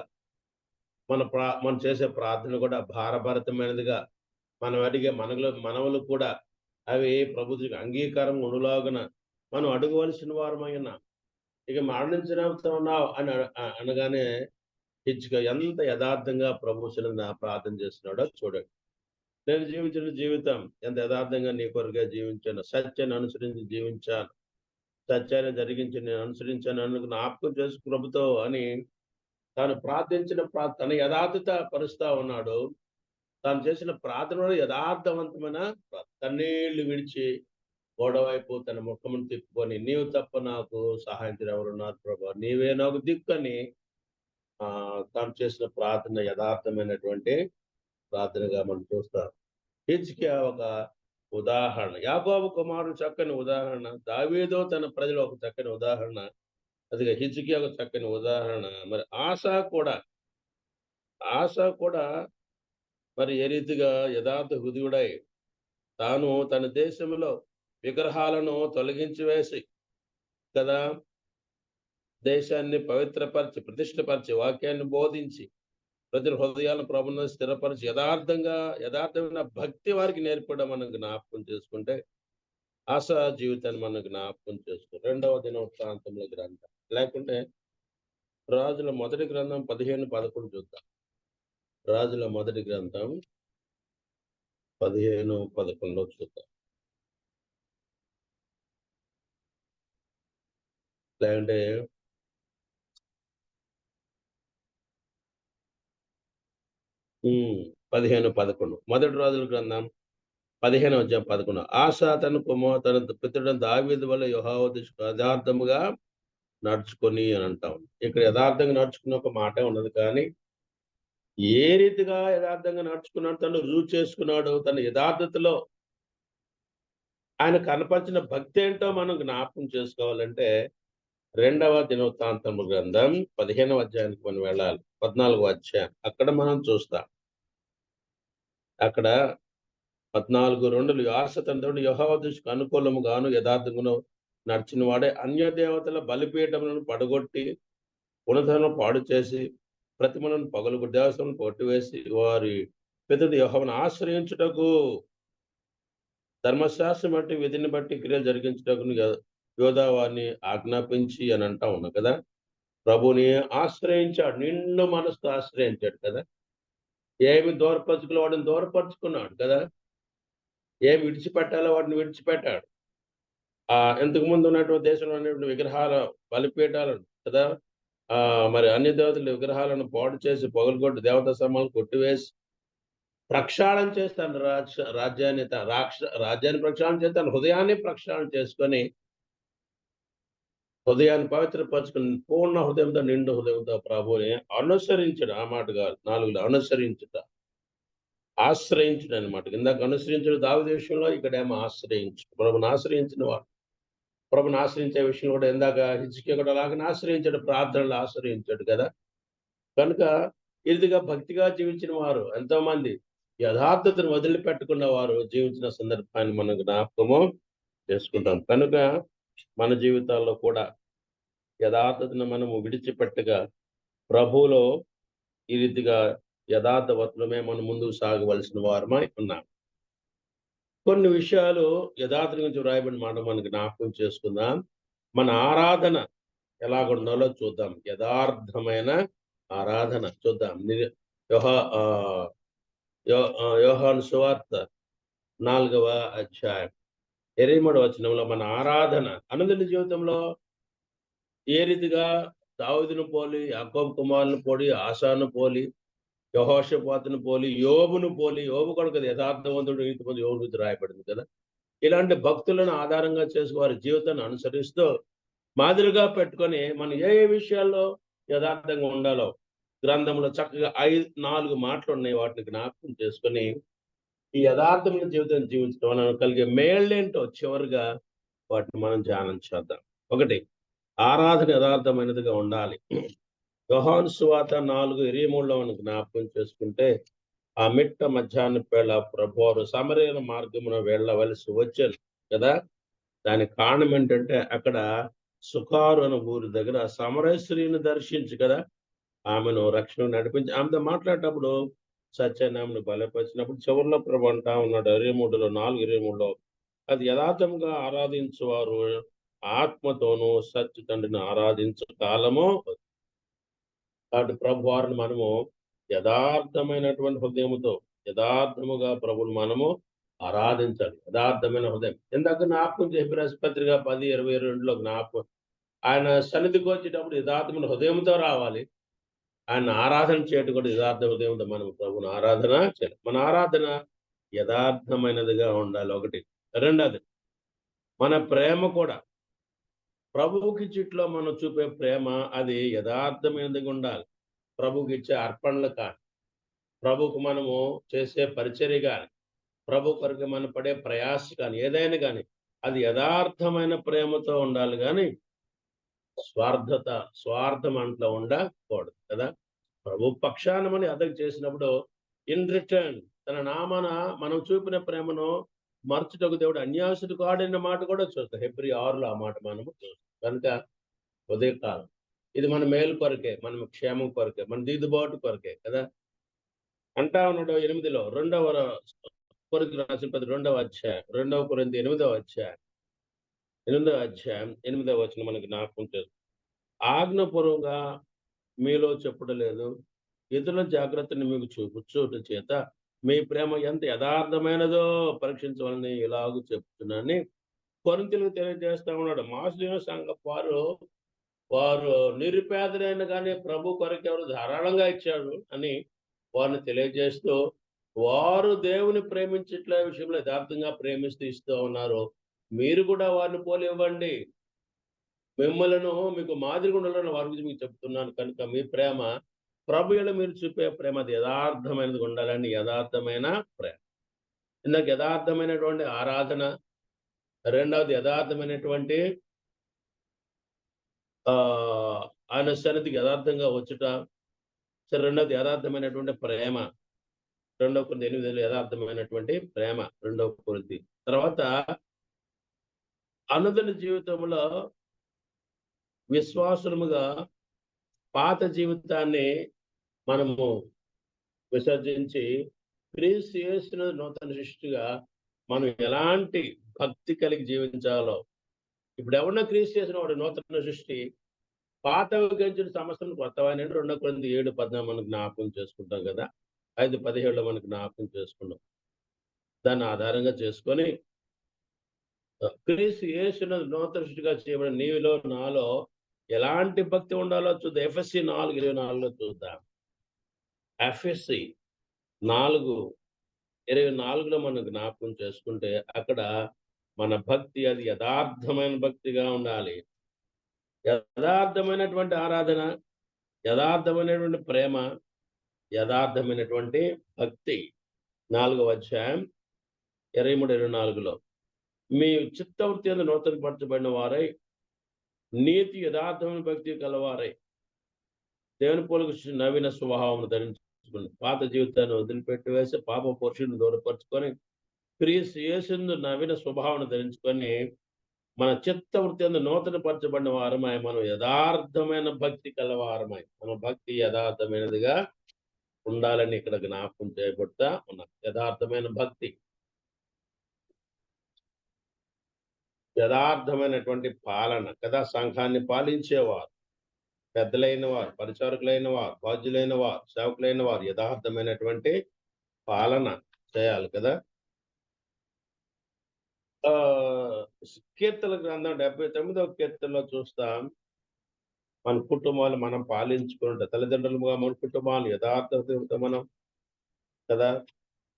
మనం చేసే ప్రార్థన కూడా భారభరితమైనదిగా, మనం అడిగే మనవులు కూడా అవి ప్రభుత్వకి అంగీకారం ఉండులాగున మనం అడగవలసిన వారమై ఉన్నాం. ఇక మరణించినావు అని అనగానే హిజ్కియా ఎంత యథార్థంగా ప్రభు సన్నిధిన ప్రార్థన చేస్తున్నాడో చూడండి. నేను జీవించిన జీవితం ఎంత యథార్థంగా నీ కొరకే జీవించాను, సత్యాన్ని అనుసరించి జీవించాను, సత్యాన్ని జరిగించి నేను అనుసరించాను, నన్ను జ్ఞాపకం చేసు ప్రభుతో అని తాను ప్రార్థించిన తన యథార్థత పరుస్తా ఉన్నాడు. తాను చేసిన ప్రార్థన యథార్థవంతమైన కన్నీళ్లు విడిచి గోడవైపు తన ముఖమును తిప్పుకొని నీవు తప్ప నాకు సహాయం ఎవరున్నారు ప్రభా, నీవే నాకు దిక్కని తాను చేసిన ప్రార్థన యథార్థమైనటువంటి ప్రార్థనగా మనం చూస్తాం. హిజ్కియా ఒక ఉదాహరణ, యాకోబు కుమారుడు చక్కని ఉదాహరణ, దావీదు తన ప్రజలు ఒక చక్కని ఉదాహరణ, అదిగా హిజ్కియా ఒక చక్కని ఉదాహరణ. మరి ఆశ కూడా మరి ఏ రీతిగా యథార్థ హృదయుడై తాను తన దేశంలో విగ్రహాలను తొలగించి వేసి కదా దేశాన్ని పవిత్రపరిచి ప్రతిష్టపరిచి వాక్యాన్ని బోధించి ప్రజల హృదయాలను ప్రభుత్వం స్థిరపరిచి యథార్థమైన భక్తి వారికి నేర్పడం మనం జ్ఞాపకం చేసుకుంటే ఆశా జీవితాన్ని మనం జ్ఞాపకం చేసుకుంటాం. 2వ దినవృత్తాంతముల గ్రంథం, లేకుంటే రాజుల మొదటి గ్రంథం 15-11 చూద్దాం. రాజుల మొదటి గ్రంథం 15-11 చూద్దాం. లేదంటే 15:11. మొదటి రోజుల గ్రంథం 15:11. ఆసా తన పితరుడైన దావీదు వల్ల యెహోవా దృష్టికి యథార్థముగా నడుచుకొని అని అంటాం. ఇక్కడ యథార్థంగా నడుచుకున్న ఒక మాటే ఉన్నది, కానీ ఏ రీతిగా యథార్థంగా నడుచుకున్నాడు, తను రుజువు చేసుకున్నాడు, తన యథార్థతలో ఆయన కనపరిచిన భక్తి ఏంటో మనం జ్ఞాపకం చేసుకోవాలంటే 2వ దినవృత్తాంతముల గ్రంథం 15వ అధ్యాయానికి మనం వెళ్ళాలి. 14వ అధ్యాయం అక్కడ మనం చూస్తాం. అక్కడ 14:2 ఆస తన దేవుడు యెహోవా దృష్టికి అనుకూలముగాను యథార్థంగాను నడిచిన వాడే అన్య దేవతల బలిపీఠములను పడగొట్టి పునః పాడు చేసి ప్రతిమలను పగలగొట్టి దేవస్థానం కొట్టివేసి వారి పితరుడు యెహోవాను ఆశ్రయించుటకు ధర్మశాస్త్రం బట్టి విధిని బట్టి క్రియలు జరిగించుటకు యోధా వారిని ఆజ్ఞాపించి అని అంటా ఉన్నా కదా. ప్రభుని ఆశ్రయించాడు, నిండు మనసుతో ఆశ్రయించాడు కదా. ఏమి దూరపరుచుకులో వాడిని దూరపరుచుకున్నాడు కదా. ఏమి విడిచిపెట్టాలో వాటిని విడిచిపెట్టాడు. ఇంతకు ముందు ఉన్నటువంటి దేశంలో ఉన్నటువంటి విగ్రహాల బలిపీఠాలను కదా, మరి అన్య దేవతల విగ్రహాలను పాడు చేసి పగలగొట్టి దేవతా స్తంభాలను కొట్టివేసి ప్రక్షాళన చేస్తాను రాజ్యాన్ని ప్రక్షాళన చేస్తాను, హృదయాన్ని ప్రక్షాళన చేసుకొని హృదయాన్ని పవిత్రపరచుకుని పూర్ణ హృదయంతో నిండు హృదయంతో ప్రభుని అనుసరించడం. ఆ మాట కాదు, 4లో అనుసరించుట, ఆశ్రయించడం అనమాట. ఇందాక అనుసరించడం దావీదు విషయంలో, ఇక్కడేమో ఆశ్రయించు. ప్రభుని ఆశ్రయించిన వాడు ప్రభుని ఆశ్రయించే విషయంలో కూడా ఇందాక హిజ్కియా కూడా అలాగనే ఆశ్రయించాడు, ప్రార్థనలు ఆశ్రయించాడు కదా. కనుక ఇదిగా భక్తిగా జీవించిన వారు ఎంతో మంది యథార్థతను వదిలిపెట్టుకున్న వారు జీవించిన సందర్భాన్ని మనం జ్ఞాపకము చేసుకుంటాం. కనుక మన జీవితాల్లో కూడా యథార్థతను మనము విడిచిపెట్టగా ప్రభువులో ఈ రీతిగా యథార్థవత్వమే మనం ముందుకు సాగవలసిన వారమై ఉన్నాం. కొన్ని విషయాలు యథార్థ గురించి వ్రాయబడిన మాట మనకు జ్ఞాపకం చేసుకుందాం. మన ఆరాధన ఎలాగుండాలో చూద్దాం. యథార్థమైన ఆరాధన చూద్దాం. యోహాను సువార్త 4వ అధ్యాయం 23వ వచనంలో మన ఆరాధన అనుదిన జీవితంలో ఏ రీతిగా దావీదును పోలి, యాకోబు కుమారుని పోలి, ఆసాను పోలి, యెహోషాపాతును పోలి, యోబును పోలి, యోబు కూడా కదా యథార్థవంతుడు, నీతిమంతుడు యోబు గురించి రాయబడింది కదా. ఇలాంటి భక్తులను ఆధారంగా చేసి వారి జీవితాన్ని అనుసరిస్తూ మాదిరిగా పెట్టుకొని మనం ఏ ఏ విషయాల్లో యథార్థంగా ఉండాలో గ్రంథంలో చక్కగా 4 మాటలు ఉన్నాయి. వాటిని జ్ఞాపకం చేసుకొని ఈ యథార్థమైన జీవితం జీవించడం వలన కలిగే మేళ్ళేంటో చివరిగా వాటిని మనం ధ్యానం చేద్దాం. 1, ఆరాధన యథార్థమైనదిగా ఉండాలి. యోహాను సువార్త 4:23లో మనం జ్ఞాపకం చేసుకుంటే, ఆ మిట్ట మధ్యాహ్న వేళ ప్రభువారు సమరయ మార్గమున వెళ్ళవలసి వచ్చారు కదా. దానికి కారణం ఏంటంటే, అక్కడ సుకారు అనే ఊరి దగ్గర సమరయ స్త్రీని దర్శించి కదా, ఆమెను రక్షణ నడిపించి ఆమెతో మాట్లాడేటప్పుడు సత్యనామను బలపరిచినప్పుడు చివరిలో ప్రభు అంటా ఉన్నాడు 4:23లో, అది యథార్థంగా ఆరాధించువారు ఆత్మతోనూ సత్య తండ్రిని ఆరాధించు కాలము. కాబట్టి ప్రభు వారిని మనము యథార్థమైనటువంటి హృదయముతో యథార్థముగా ప్రభుని మనము ఆరాధించాలి. యథార్థమైన హృదయం. ఇందాక జ్ఞాపకం హెబ్రీ పత్రిక 10:22లో జ్ఞాపకం, ఆయన సన్నిధికి వచ్చేటప్పుడు యథార్థమైన హృదయంతో రావాలి. ఆయన ఆరాధన చేయడం కూడా యథార్థ హృదయంతో మనం ప్రభుని ఆరాధన చేయాలి. మన ఆరాధన యథార్థమైనదిగా ఉండాలి. 1. 2, మన ప్రేమ కూడా ప్రభువుకి చిట్లో మనం చూపే ప్రేమ అది యథార్థమైనదిగా ఉండాలి. ప్రభువుకి ఇచ్చే అర్పణలు కానీ, ప్రభువుకు మనము చేసే పరిచర్య కానీ, ప్రభు కొరకు మనం పడే ప్రయాస కానీ, ఏదైనా కానీ అది యథార్థమైన ప్రేమతో ఉండాలి. కానీ స్వార్థం అంట్లో ఉండకూడదు కదా. ప్రభు పక్షాన మనం అదకు చేసినప్పుడు ఇన్ రిటర్న్ తన నామాన మనం చూపిన ప్రేమను మర్చుటకు దేవుడు అన్యాసుడు కాడన్న మాట కూడా చూస్తాం. హెబ్రీ 6లో ఆ మాట మనము చూస్తాం. కనుక ఉదయకాలం ఇది మన మేలు కొరకే, మన క్షేమం కొరకే, మన దిద్దుబాటు కొరకే కదా. అంటా ఉన్నాడు 8లో 2వ కొరింథీయులకు రాసిన పత్రిక 2వ అధ్యాయం 2 కొరింథీ 8వ అధ్యాయం 8వ వచనం మనకి జ్ఞాపకం చేస్తుంది. ఆజ్ఞపూర్వంగా మీలో చెప్పడం లేదు, ఇతరుల జాగ్రత్తని మీకు చూపుచూట చేత మీ ప్రేమ ఎంత యథార్థమైనదో పరీక్షించవాలని ఇలాగూ చెప్తున్నానని కొరింథీయులకు తెలియజేస్తా ఉన్నాడు. మాసిదోనియ సంఘపు వారు నిరుపేదలైన కానీ ప్రభు కొరకు ఎవరు ధారాళంగా ఇచ్చాడు అని వారిని తెలియజేస్తూ వారు దేవుని ప్రేమించట్లే విషయంలో యథార్థంగా ప్రేమిస్తూ ఇస్తూ ఉన్నారు. మీరు కూడా వారిని పోలి ఇవ్వండి. మిమ్మలను మీకు మాదిరిగా ఉండాలని వారి గురించి మీకు చెప్తున్నాను కనుక మీ ప్రేమ ప్రభు యందు మీరు చూపే ప్రేమ అది యథార్థమైనదిగా ఉండాలని యథార్థమైన ప్రేమ. ఇందాక యథార్థమైనటువంటి ఆరాధన, రెండవది యథార్థమైనటువంటి ఆయన సన్నిధికి యథార్థంగా వచ్చుట. సరే రెండవది యథార్థమైనటువంటి ప్రేమ. 2 కొరింథీ 8 యథార్థమైనటువంటి ప్రేమ. 2 కొరింథీ. తర్వాత అనుదిన జీవితంలో విశ్వాసులముగా పాత జీవితాన్ని మనము విసర్జించి క్రీస్తు యేసును నూతన సృష్టిగా మనం ఎలాంటి భక్తి కలిగి జీవించాలో. ఇప్పుడు ఎవరన్నా క్రీస్తు యేసును వాడు నూతన సృష్టి. పాతవి గతించిన సమస్తలు కొత్తవని 2 కొరింథీ 7:14 మనం జ్ఞాపకం చేసుకుంటాం కదా. 5:17 మనకు జ్ఞాపకం చేసుకున్నాం. దాన్ని ఆధారంగా చేసుకొని క్రీస్తు యేసును నూతన సృష్టిగా చేయబడిన నీలో నాలో ఎలాంటి భక్తి ఉండాలో చూద్దాం. ఎఫెసీ 4:24లో చూద్దాం. ఎఫెసీ 4:24లో మనం జ్ఞాపకం చేసుకుంటే అక్కడ మన భక్తి అది యథార్థమైన భక్తిగా ఉండాలి. యథార్థమైనటువంటి ఆరాధన, యథార్థమైనటువంటి ప్రేమ, యథార్థమైనటువంటి భక్తి. 4వ అధ్యాయం 23, 24లో మీ చిత్తవృత్తి యందు నూతనపరచబడిన వారై నీతి యథార్థమైన భక్తి కలవారై దేవుని పోలిక నవీన స్వభావం ధరించుకుని పాత జీవితాన్ని వదిలిపెట్టి వేసి పాప పురుషుని దూరపరుచుకొని క్రీస్తు యేసునందు నవీన స్వభావాన్ని ధరించుకొని మన చిత్తవృత్తి యందు నూతనపరచబడిన వారమై మనం యథార్థమైన భక్తి కలవారమై మన భక్తి యథార్థమైనదిగా ఉండాలని ఇక్కడ జ్ఞాపకం చేయబడతా ఉన్నాం. యథార్థమైన భక్తి, యథార్థమైనటువంటి పాలన కదా. సంఘాన్ని పాలించేవారు, పెద్దలైన వారు, పరిచారకులైన వారు, బాధ్యులైన వారు, సేవకులైన వారు యథార్థమైనటువంటి పాలన చేయాలి కదా. కీర్తన గ్రంథం 79వ కీర్తనలో చూస్తాం. మన కుటుంబాలు మనం పాలించుకుంటే తల్లిదండ్రులుగా మన కుటుంబాలు యథార్థతతో మనం కదా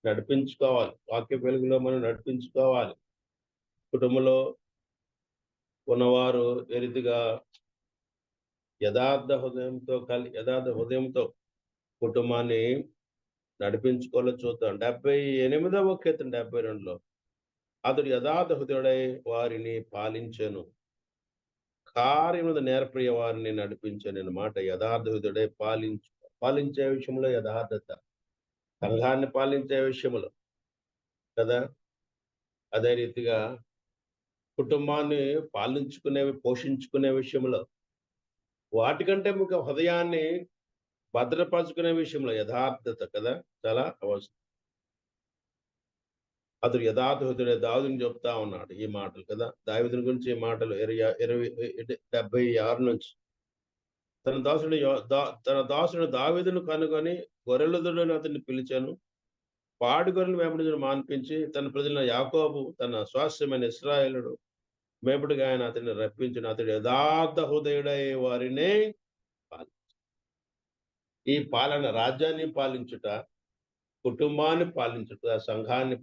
నడిపించుకోవాలి. వాక్య వెలుగులో మనం నడిపించుకోవాలి. కుటుంబంలో ఉన్నవారు ఏ రీతిగా యథార్థ హృదయంతో కుటుంబాన్ని నడిపించుకోవాలో చూద్దాం. 78వ కీర్తన 72లో అతడు యథార్థ హృదయుడై వారిని పాలించెను, కార్యములు నేర్పరియ వారిని నడిపించను అన్నమాట. యథార్థ హృదయుడై పాలించే విషయంలో యథార్థత, సంఘాన్ని పాలించే విషయంలో కదా. అదే రీతిగా కుటుంబాన్ని పోషించుకునే విషయంలో, వాటికంటే మీకు హృదయాన్ని భద్రపరుచుకునే విషయంలో యథార్థత కదా చాలా అవసరం. అతడు యథార్థ హృదయుడై దావీదుని చెప్తా ఉన్నాడు ఈ మాటలు కదా. దావీదుని గురించి ఈ మాటలు 76 నుంచి తన దాసుడు దావీదును కనుగొని గొర్రెల దొడ్డిని అతన్ని పిలిచాను, పాడి గొర్రెలు మేపుడును మాన్పించి తన ప్రజలను యాకోబు తన స్వాస్థ్యమైన ఇశ్రాయేలుడు మేపుడుగా ఆయన అతన్ని రప్పించిన. అతడు యథార్థ హృదయుడై వారిని ఈ పాలన రాజ్యాన్ని పాలించుట, కుటుంబాన్ని పాలించుట, సంఘాన్ని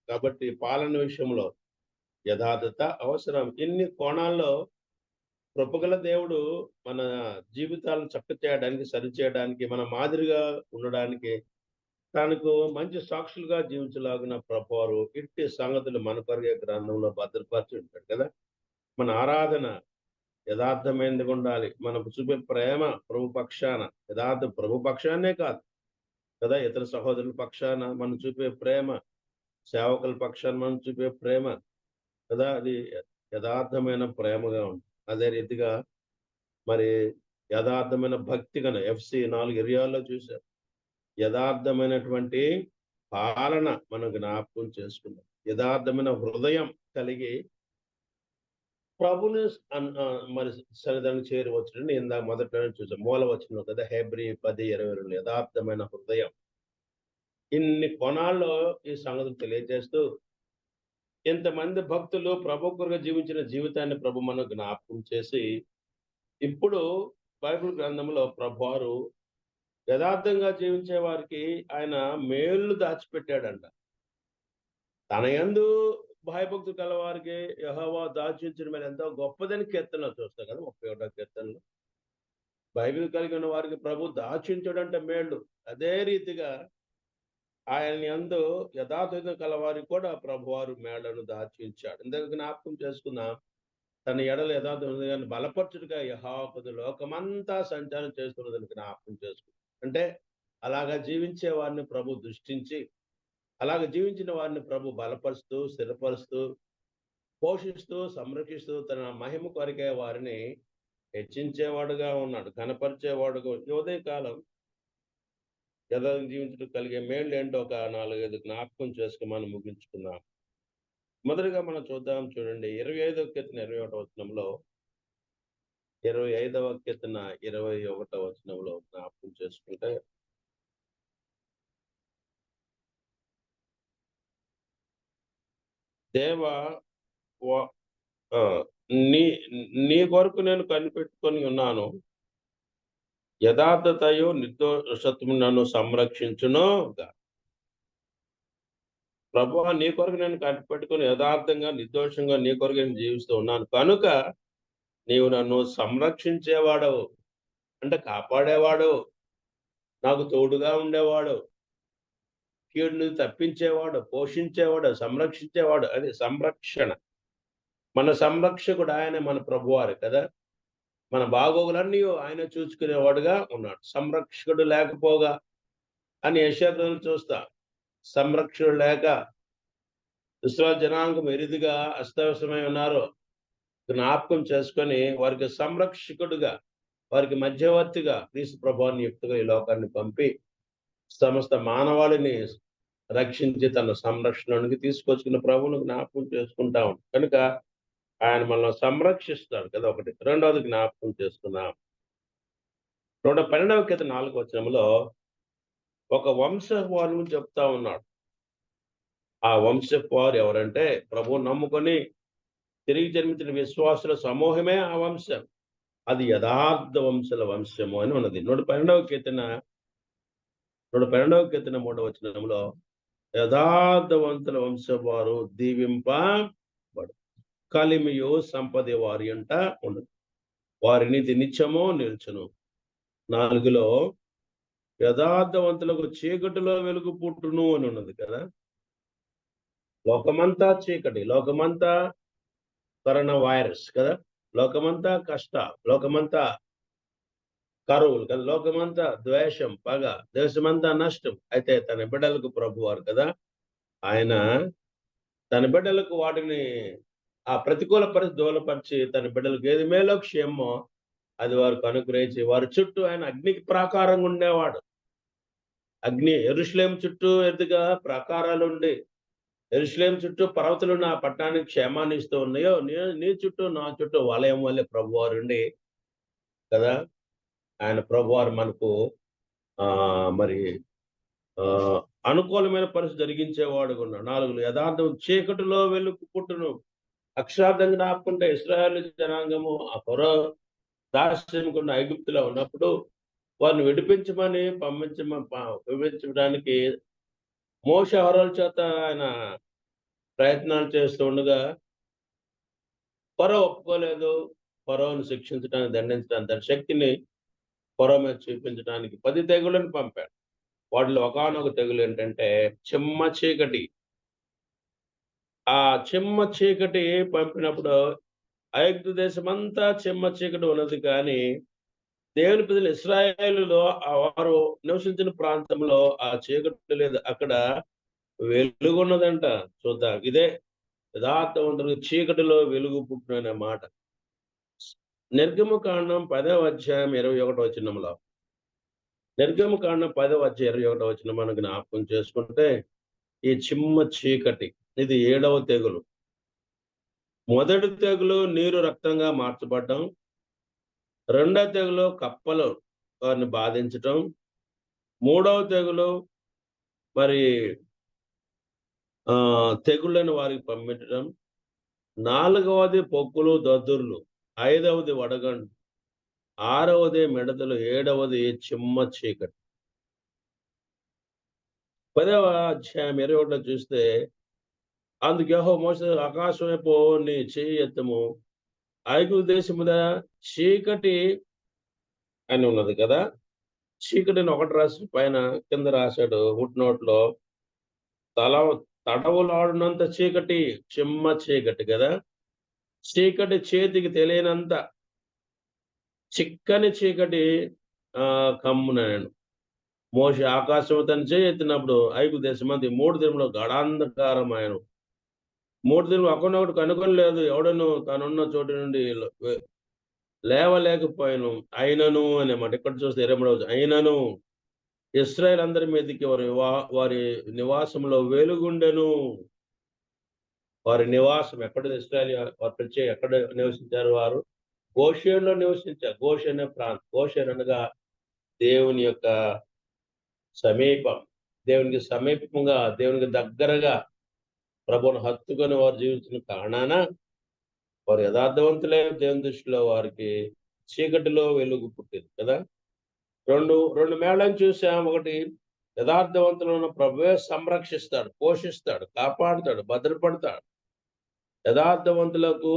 కాబట్టి పాలన విషయంలో యథార్థత అవసరం. ఇన్ని కోణాల్లో కృపగల దేవుడు మన జీవితాలను చేయడానికి, సరిచేయడానికి, మన మాదిరిగా ఉండడానికి, తనకు మంచి సాక్షులుగా జీవించలాగిన ప్రభువారు ఇట్టి సంగతులు మన కొరకే గ్రంథంలో భద్రపరిచి ఉంటాడు కదా. మన ఆరాధన యథార్థమైనదిగా ఉండాలి. మనకు చూపే ప్రేమ ప్రభు పక్షాన, యథార్థ ప్రభు పక్షాన్నే కాదు కదా, ఇతర సహోదరుల పక్షాన మనం చూపే ప్రేమ, సేవకుల పక్షాన మనం చూపే ప్రేమ కదా, అది యథార్థమైన ప్రేమగా ఉంటుంది. అదే రీతిగా మరి యథార్థమైన భక్తి కన FC 4 ఏరియాల్లో చూశారు. యథార్థమైనటువంటి పాలన మనం జ్ఞాపకం చేసుకున్నాం. యథార్థమైన హృదయం కలిగి ప్రభుని మరి సన్నిధానం చేరవచ్చునని ఇందాక మొదట్లోనే చూసాం. మూలవచనం కదా హెబ్రీ 10:22 యథార్థమైన హృదయం. ఇన్ని కోణాల్లో ఈ సంగతులు తెలియజేస్తూ ఇంతమంది భక్తులు ప్రభు కొరకు జీవించిన జీవితాన్ని ప్రభు మనం జ్ఞాపకం చేసి ఇప్పుడు బైబిల్ గ్రంథంలో ప్రభువారు యథార్థంగా జీవించే వారికి ఆయన మేళ్ళు దాచిపెట్టాడంట. తన యందు భయభక్తులు కలవారికి యెహోవా దాచించడం ఎంతో గొప్పదని కీర్తనలో చూస్తాం కదా! 31వ కీర్తనలో. బైబిల్ కలిగి ఉన్న వారికి ప్రభు దాచించుడంటే మేళ్ళు. అదే రీతిగా ఆయన యందు యథార్థత కలవారికి కూడా ప్రభువారు మేళ్లను దాచించాడు. ఇందాక జ్ఞాపకం చేసుకుందాం. తన ఎడల యథార్థ హృదయాన్ని బలపరచుటగా యెహోవా లోకమంతా సంచారం చేస్తున్నదని జ్ఞాపకం చేసుకుందాం. అంటే అలాగా జీవించే వారిని ప్రభు దృష్టించి, అలాగ జీవించిన వారిని ప్రభు బలపరుస్తూ, స్థిరపరుస్తూ, పోషిస్తూ, సంరక్షిస్తూ తన మహిమ కొరకే వారిని హెచ్చించేవాడుగా ఉన్నాడు. ఘనపరిచేవాడుగా ఈ ఉదయకాలం యథార్థంగా జీవించడం కలిగే మేళ్ళేంటో ఒక 4, 5 జ్ఞాపకం చేసుకొని మనం ముగించుకుందాం. మొదటగా మనం చూద్దాం చూడండి. 25వ కీర్తన 21వ వచనంలో 25వ కీర్తన 21వ వచనంలో జ్ఞాపకం చేసుకుంటే దేవా వ ఆహ్, నీ నీ కొరకు నేను కనిపెట్టుకొని ఉన్నాను. యథార్థతయు నిర్దోషత్వము నన్ను సంరక్షించునుగా. ప్రభువా నీ కొరకు నేను కనిపెట్టుకొని యథార్థంగా, నిర్దోషంగా నీ కొరకు నేను జీవిస్తూ ఉన్నాను. కనుక నీవు నన్ను సంరక్షించేవాడవు. అంటే కాపాడేవాడవు. నాకు తోడుగా ఉండేవాడు. కీడును తప్పించేవాడు, పోషించేవాడు, సంరక్షించేవాడు. అది సంరక్షణ. మన సంరక్షకుడు ఆయనే మన ప్రభువారు కదా! మన బాగోగులన్నీ ఆయన చూసుకునేవాడుగా ఉన్నాడు. సంరక్షకుడు లేకపోగా అని యెషయా గ్రంథంలో చూస్తాం. సంరక్షకుడు లేక ఇశ్రాయేలు జనాంగం ఎరిదిగా అస్తవ్యస్తమై ఉన్నారు. జ్ఞాపకం చేసుకొని వారికి సంరక్షకుడుగా, వారికి మధ్యవర్తిగా క్రీస్తు ప్రభువాన్ని యుక్తగా ఈ లోకాన్ని పంపి సమస్త మానవాళిని రక్షించి తన సంరక్షణలోనికి తీసుకొచ్చుకున్న ప్రభువును జ్ఞాపకం చేసుకుంటా ఉంటాం. కనుక ఆయన మనల్ని సంరక్షిస్తాడు కదా ఒకటి. రెండవది జ్ఞాపకం చేసుకుందాం. 112వ కీర్తన 4వ వచనంలో ఒక వంశపు వారి గురించి చెప్తా ఉన్నాడు. ఆ వంశపు వారు ఎవరంటే ప్రభువును నమ్ముకొని తిరిగి జన్మించిన విశ్వాసుల సమూహమే ఆ వంశం. అది యథార్థ వంశుల వంశము అని ఉన్నది. 112వ కీర్తన 3వ వచనంలో యథార్థవంతుల వంశపు వారు దీవింపబడు. కలిమియు సంపద వారి అంట ఉండదు. వారి నీతి నిత్యము నిల్చును. 4లో యథార్థవంతులకు చీకటిలో వెలుగు పుట్టును అని ఉన్నది కదా! లోకమంతా చీకటి, లోకమంతా కరోనా వైరస్ కదా! లోకమంతా కష్టాలు, లోకమంతా కరువులు కదా! లోకమంతా ద్వేషం, పగ, దేశమంతా నష్టం. అయితే తన బిడ్డలకు ప్రభువారు కదా! ఆయన తన బిడ్డలకు వాటిని ఆ ప్రతికూల పరిస్థితి దూరపరిచి తన బిడ్డలకు ఏది మేలో క్షేమమో అది వారికి అనుగ్రహించి వారి చుట్టూ ఆయన అగ్నికి ప్రాకారంగా ఉండేవాడు. అగ్ని యెరూషలేము చుట్టూ ఎదుగా ప్రాకారాలుండి, యెరూషలేము చుట్టూ పర్వతాలున్న ఆ పట్టణానికి క్షేమాన్ని ఇస్తూ ఉన్నాయో, నీ చుట్టూ, నా చుట్టూ వలయం వల్లే ప్రభువారుండి కదా! ఆయన ప్రభువారు మనకు మరి ఆహ్, అనుకూలమైన పరిస్థితి జరిగించేవాడుగా ఉన్నాడు. 4 యథార్థం చీకటిలో వెలుగు పుట్టును. అక్షరార్థంగా జ్ఞాపకుంటే ఇశ్రాయేలు జనాంగము ఆ ఫరో దాస్యముకున్న ఐగుప్తులో ఉన్నప్పుడు వారిని విడిపించమని విడిపించడానికి మోషే అహరోనుల చేత ఆయన ప్రయత్నాలు చేస్తూ ఉండగా ఫరో ఒప్పుకోలేదు. ఫరోను శిక్షించడానికి, దండించడానికి తన శక్తిని ఫరో మీద చూపించడానికి 10 తెగుళ్ళను పంపాడు. వాటిలో ఒకానొక తెగులు ఏంటంటే చిమ్మ చీకటి. ఆ చిమ్మ చీకటి పంపినప్పుడు ఐగుప్తు దేశమంతా చిమ్మ చీకటి ఉన్నది కానీ దేవుని ప్రజలు ఇశ్రాయేలులో వారు నివసించిన ప్రాంతంలో ఆ చీకటి లేదు. అక్కడ వెలుగున్నదంట. చూద్దాం. ఇదే యథార్థవంతులకు చీకటిలో వెలుగు పుట్టును అనే మాట. నిర్గమకాండం 10వ అధ్యాయం 21వ వచనంలో. నిర్గమకాండం 10వ అధ్యాయం 21వ వచనం మనం జ్ఞాపకం చేసుకుంటే ఈ చిమ్మ చీకటి ఇది 7వ తెగులు. మొదటి తెగులు నీరు రక్తంగా మార్చబడ్డం. రెండో తెగులు కప్పలు వారిని బాధించటం. మూడవ తెగులు మరి తెగుళ్ళని వారికి పంపించడం. నాలుగవది పొక్కులు, దద్దుర్లు. ఐదవది వడగండ్లు. ఆరవది మిడతలు. ఏడవది చిమ్మ చీకటి. 10వ అధ్యాయం 21లో చూస్తే, అందుకు యెహోవా మోషే ఆకాశం వైపు నీ చెయ్యి ఎత్తము. ఐగుప్తు దేశం మీద చీకటి అని ఉన్నది కదా! చీకటిని ఒకటి రాసి పైన కింద రాశాడు ఫుట్‌నోట్‌లో. తల తడవులాడినంత చీకటి, చిమ్మ చీకటి గదా! చీకటి చేతికి తెలియనంత చిక్కని చీకటి కమ్ముననెను. మోషే ఆకాశము తన చేయెత్తినప్పుడు ఐగుప్తు దేశమంది 3 దినములు గాఢాంధకారమాయెను. 3 దినములు ఒకడినొకడు కనుగొనలేదు. ఎవడును తానున్న చోటు నుండి లేవలేకపోయెను. అయినను అనే మాట. ఇక్కడ చూస్తే 23వ అయినను ఇశ్రాయేలందరి మీదికి వారి నివాసంలో వెలుగుండెను. వారి నివాసం ఎక్కడ ఇశ్రాయేల్ వారు ఎక్కడ నివసించారు వారు? గోషేనులో నివసించారు. గోషెను అనే ప్రాంతం. గోషెను అనగా దేవుని యొక్క సమీపం. దేవునికి సమీపంగా, దేవునికి దగ్గరగా ప్రభువును హత్తుకొని వారు జీవించిన కారణాన వారు యథార్థవంతులే దేవుని దృష్టిలో వారికి చీకటిలో వెలుగు పుట్టింది కదా! 2 మేళం చూసాం. ఒకటి యథార్థవంతులను ప్రభువే సంరక్షిస్తాడు, పోషిస్తాడు, కాపాడుతాడు, భద్రపడతాడు. యథార్థవంతులకు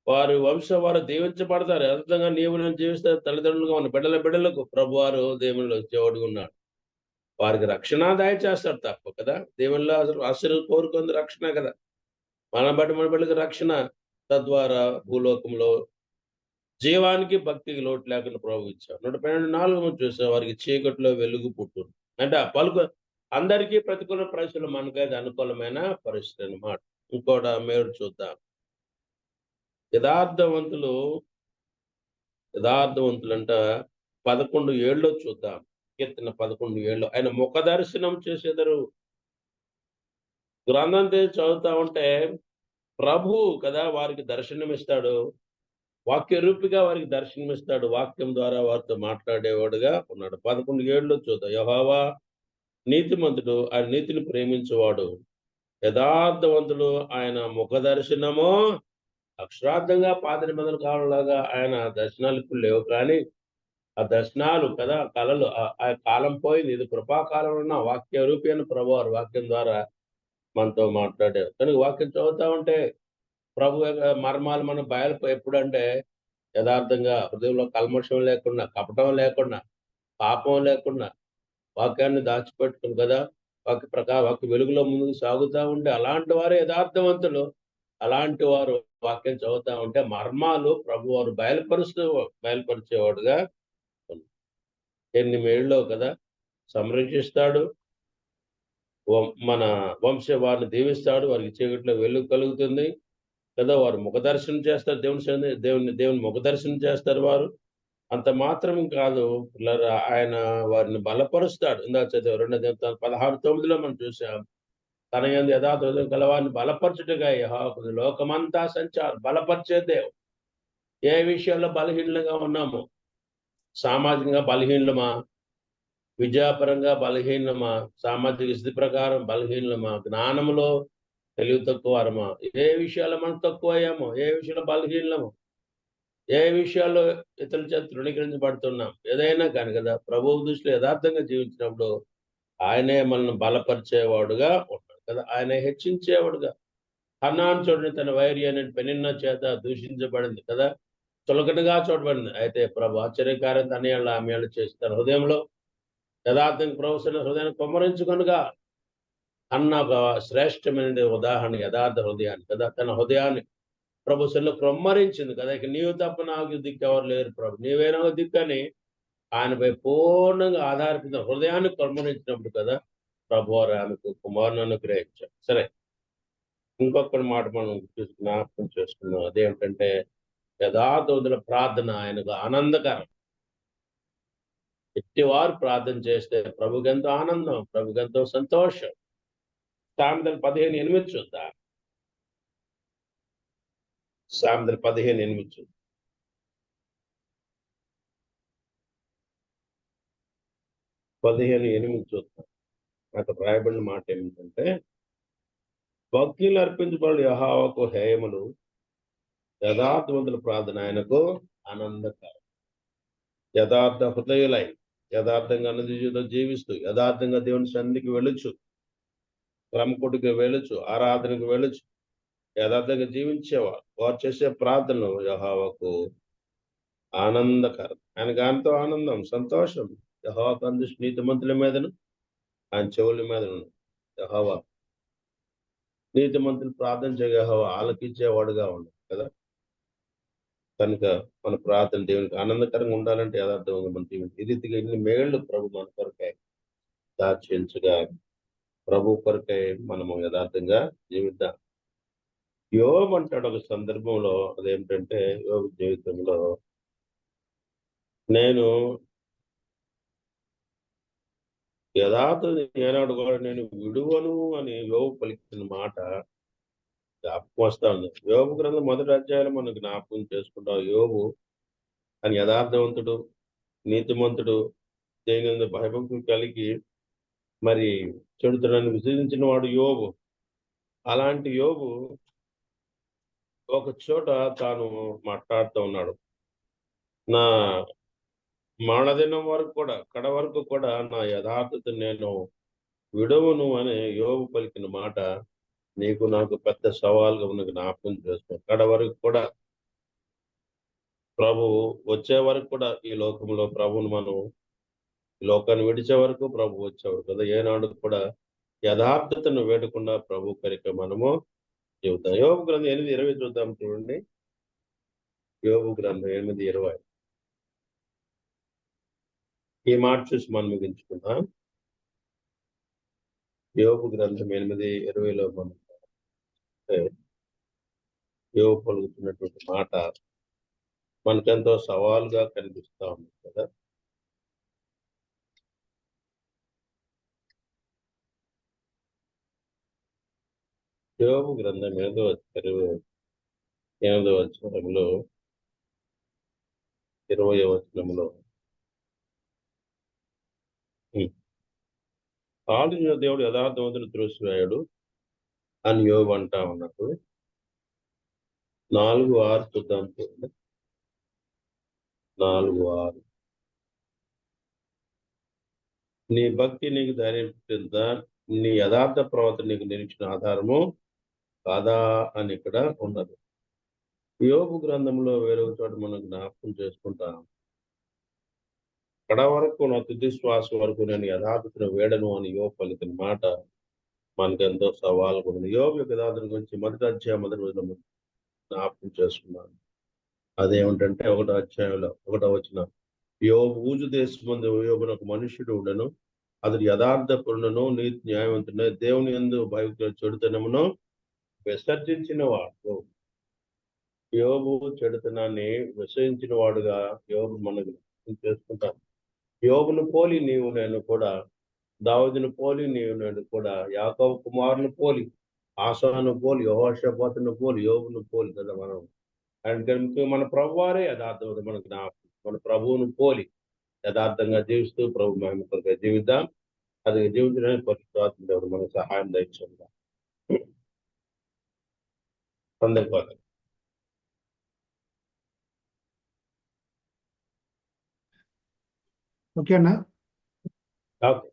వారి వంశం వారు దీవించబడతారు. యథార్థంగా నీవు నేను జీవిస్తే తల్లిదండ్రులుగా ఉన్న బిడ్డలకు ప్రభువారు దేవునిలో తోడుగా ఉన్నాడు. వారికి రక్షణ దయచేస్తాడు తప్ప కదా! దేవునిలో అసలు ఆశీర్వాదం కోరుకుంది రక్షణ కదా! మనల్ని బట్టి మన బిడ్డలకు రక్షణ. తద్వారా భూలోకంలో జీవానికి, భక్తికి లోటు లేకుండా ప్రభువు ఇచ్చాడు. 112:4 చూసాం. వారికి చీకటిలో వెలుగు పుట్టును. అంటే ఆ పలుకు అందరికీ ప్రతికూల పరిస్థితులు, మనకైతే అనుకూలమైన పరిస్థితి అన్నమాట. ఇంకోట మీరు చూద్దాం. యథార్థవంతులు యథార్థవంతులంట 11:7 చూద్దాం. కీర్తన 11:7 ఆయన ముఖ దర్శనం చేసెదరు. గ్రంథం తీసి చదువుతా ఉంటే ప్రభువు కదా వారికి దర్శనమిస్తాడు. వాక్య రూపిగా వారికి దర్శనమిస్తాడు. వాక్యం ద్వారా వారితో మాట్లాడేవాడుగా ఉన్నాడు. 11:7 చూద్దాం. యెహోవా నీతిమంతుడు, ఆయన నీతిని ప్రేమించువాడు. యథార్థవంతుడు, ఆయన ముఖ దర్శనము అక్షరార్థంగా పాత నిబంధన కాలంలాగా ఆయన దర్శనాలు ఇప్పుడు లేవు కానీ, ఆ దర్శనాలు కదా కలలు ఆ కాలం పోయింది. ఇది కృపాకాలంలో ఉన్న వాక్య రూపి అయిన ప్రభువారు వాక్యం ద్వారా మనతో మాట్లాడారు. కనుక వాక్యం చదువుతా ఉంటే ప్రభు యొక్క మర్మాలు మనం ఎప్పుడంటే యథార్థంగా హృదయంలో కల్మషం లేకుండా, కపటం లేకుండా, పాపం లేకుండా వాక్యాన్ని దాచిపెట్టుకుని కదా వాక్య వెలుగులో ముందుకు సాగుతా ఉంటే అలాంటి వారే యథార్థవంతులు. అలాంటి వారు వాక్యం చదువుతా ఉంటే మర్మాలు ప్రభువారు బయలుపరిచేవాడుగా ఎన్ని మేళ్ళో కదా సంరక్షిస్తాడు. మన వారిని దీవిస్తాడు. వారికి చీకటిలో వెలుగు కలుగుతుంది కదా. వారు ముఖ దర్శనం చేస్తారు. దేవుని ముఖ దర్శనం చేస్తారు వారు. అంత మాత్రం కాదు పిల్లరా, ఆయన వారిని బలపరుస్తాడు. ఇందాక చదివాం 2 దినవృత్తాంతం 16:9 మనం చూసాం. తన యందు యథార్థ హృదయం గలవారిని బలపరచుటగా యెహోవా లోకమంతా బలపరిచే దేవుడు. ఏ విషయాల్లో బలహీనులుగా ఉన్నామో, సామాజికంగా బలహీనులమా, విద్యాపరంగా బలహీనమా, సామాజిక స్థితి ప్రకారం బలహీనులమా, జ్ఞానంలో తెలివి తక్కువ వారమా, ఏ విషయాల్లో మనం తక్కువయ్యామో, ఏ విషయంలో బలహీనులమో, ఏ విషయాల్లో ఇతరుల చేత తృణీకరించబడుతున్నాం, ఏదైనా కానీ కదా ప్రభువు దృష్టిలో యథార్థంగా జీవించినప్పుడు ఆయనే మనల్ని బలపరిచేవాడుగా ఉన్నాడు కదా. ఆయనే హెచ్చించేవాడుగా. హన్నాను చూడండి, తన వైర్యాన్ని పెనిన్నా చేత దూషించబడింది కదా, చులకనగా చూడబడింది. అయితే ప్రభు ఆశ్చర్యకార్యం తన ఆమె చేసి తన హృదయంలో యథార్థంగా ప్రభుత్వ హృదయాన్ని కుమ్మరించుకొనగా అన్న ఒక శ్రేష్టమైన ఉదాహరణ యథార్థ హృదయాన్ని కదా. తన హృదయాన్ని ప్రభు సెల్లో క్రొమ్మరించింది కదా. ఇక నీవు తప్ప నాకు దిక్కెవరు లేరు ప్రభు, నీవేనా దిక్కని ఆయనపై పూర్ణంగా ఆధారపడిన హృదయాన్ని క్రొమ్మరించినప్పుడు కదా ప్రభువారు ఆమెకు కుమారుని అనుగ్రహించారు. సరే, ఇంకొకటి మాట మనం జ్ఞాపకం చేసుకున్నాం. అదేమిటంటే యథార్థవంతుల ప్రార్థన ఆయనకు ఆనందకరం. ఎట్టివారు ప్రార్థన చేస్తే ప్రభుకెంతో ఆనందం, ప్రభుకెంతో సంతోషం. సామెతలు 15:8 చూద్దాం. సామెతలు 15:8 చూద్దాం. 15:8 చూద్దాం. అక్కడ రాయబడిన మాట ఏమిటంటే, భక్తులు అర్పించబడు యెహోవాకు హేయములు, యథార్థవంతుల ప్రార్థన ఆయనకు ఆనందకరం. యథార్థ హృదయులై యథార్థంగా అన్నది జీవితం జీవిస్తూ యథార్థంగా దేవుని సన్నిధికి వెళ్ళొచ్చు, క్రమకుడికి వెళ్ళొచ్చు, ఆరాధనకు వెళ్ళొచ్చు, యథార్థంగా జీవించేవారు వారు చేసే ప్రార్థనలు యెహోవాకు ఆనందకరం. ఆయనకు ఎంతో ఆనందం, సంతోషం. యెహోవాకు అందించిన నీతిమంతుల మీదను ఆయన చెవుల మీదను యెహోవా నీతిమంతులు ప్రార్థన చేయగా యెహోవా ఆలకించేవాడుగా ఉన్నాడు కదా. కనుక మన ప్రార్థన దేవునికి ఆనందకరంగా ఉండాలంటే యథార్థంగా మన జీవితం ఈ రీతిగా ఇన్ని మేళ్ళు ప్రభు మన కొరకై దాచించగా ప్రభు కొరకై మనము యథార్థంగా జీవిద్దాం. యోబు అంటాడు ఒక సందర్భంలో, అదేమిటంటే యోబు జీవితంలో నేను యథార్థతని ఏనాడు కూడా నేను విడువను అని యోబు పలికిన మాట జ్ఞాపకం వస్తా ఉంది. యోబు గ్రంథం మొదటి అధ్యాయంలో మనం జ్ఞాపకం చేసుకుంటాం. యోబు అని యథార్థవంతుడు, నీతిమంతుడు, దేవుని యందు భయభక్తులు కలిగి మరి చెడుతనాన్ని విసర్జించిన వాడు యోబు. అలాంటి యోబు ఒక చోట తాను మాట్లాడుతూ ఉన్నాడు. నా మరణదినం వరకు కూడా కడ వరకు కూడా నా యథార్థతను నేను విడువను అని యోబు పలికిన మాట నీకు నాకు పెద్ద సవాల్గా ఉన్న జ్ఞాపకం చేసుకో. కడ వరకు కూడా ప్రభువు వచ్చే వరకు కూడా ఈ లోకంలో ప్రభువును మనం ఈ లోకాన్ని విడిచే వరకు ప్రభు వచ్చేవాడు కదా. ఏనాడు కూడా యథార్థతను వేడకుండా ప్రభు కొరకు మనము చెబుతాం. యోబు గ్రంథం 8:20 చూద్దాం చూడండి. యోబు గ్రంథం 8:20 ఈ మాట చూసి మనం ముగించుకుందాం. యోబు గ్రంథం 8:20లో మనం యోబు పలుకుతున్నటువంటి మాట మనకెంతో సవాలుగా కనిపిస్తా ఉంది కదా. యోబు గ్రంథం 8వ అధ్యాయంలో 20వ వచనంలో ఆలోచన దేవుడు యథార్థవంతుడు త్రోసివేయడు అని యోబు అంటా ఉన్నాడు. 4:6 చూద్దాం చూడండి. 4:6 నీ భక్తి నీకు ధైర్యం పుట్టిందా, నీ యథార్థ ప్రవర్తన నీకు నిరీక్షణ ఆధారము కాదా అని ఇక్కడ ఉన్నది. యోబు గ్రంథంలో వేరొక చోట మనం జ్ఞాపకం చేసుకుంటాం. కడ వరకు నా తుది శ్వాస వరకు నేను యథార్థతను వేడను అని యోబు పలికిన మాట మనకెంతో సవాలుగా ఉంది. యోబు యొక్క యథార్థత గురించి మొదటి అధ్యాయం మొదటి రోజున జ్ఞాపకం చేసుకున్నాను. అదేమిటంటే 1వ అధ్యాయంలో 1వ వచనం, యోబు ఊజు దేశమందు యోబునొక మనుష్యుడు ఉండెను. అతడు యథార్థపరుడును నీతి న్యాయవంతుడై దేవుని యందు భయభక్తులు చెడుతనమును విసర్జించిన వాడు. యోబు చెడుతనాన్ని విసర్జించిన వాడుగా యోబు మనం చేసుకుంటాం. యోబును పోలి నీవు నేను కూడా, దావీదును పోలి నీవు నేను కూడా, యాకోబు కుమారుని పోలి, ఆసాను పోలి, యెహోషాపాతును పోలి, యోబును పోలి కదా మనం. అందుకని మన ప్రభువారే యథార్థత మనకు మన ప్రభువును పోలి యథార్థంగా జీవిస్తూ ప్రభు మహిమ కొరకై జీవిద్దాం. అది జీవించడానికి పరిశుద్ధాత్మ దేవుడు మనకు సహాయం దయచేద్దాం. సందర్భాలు ఓకే అన్న. ఓకే.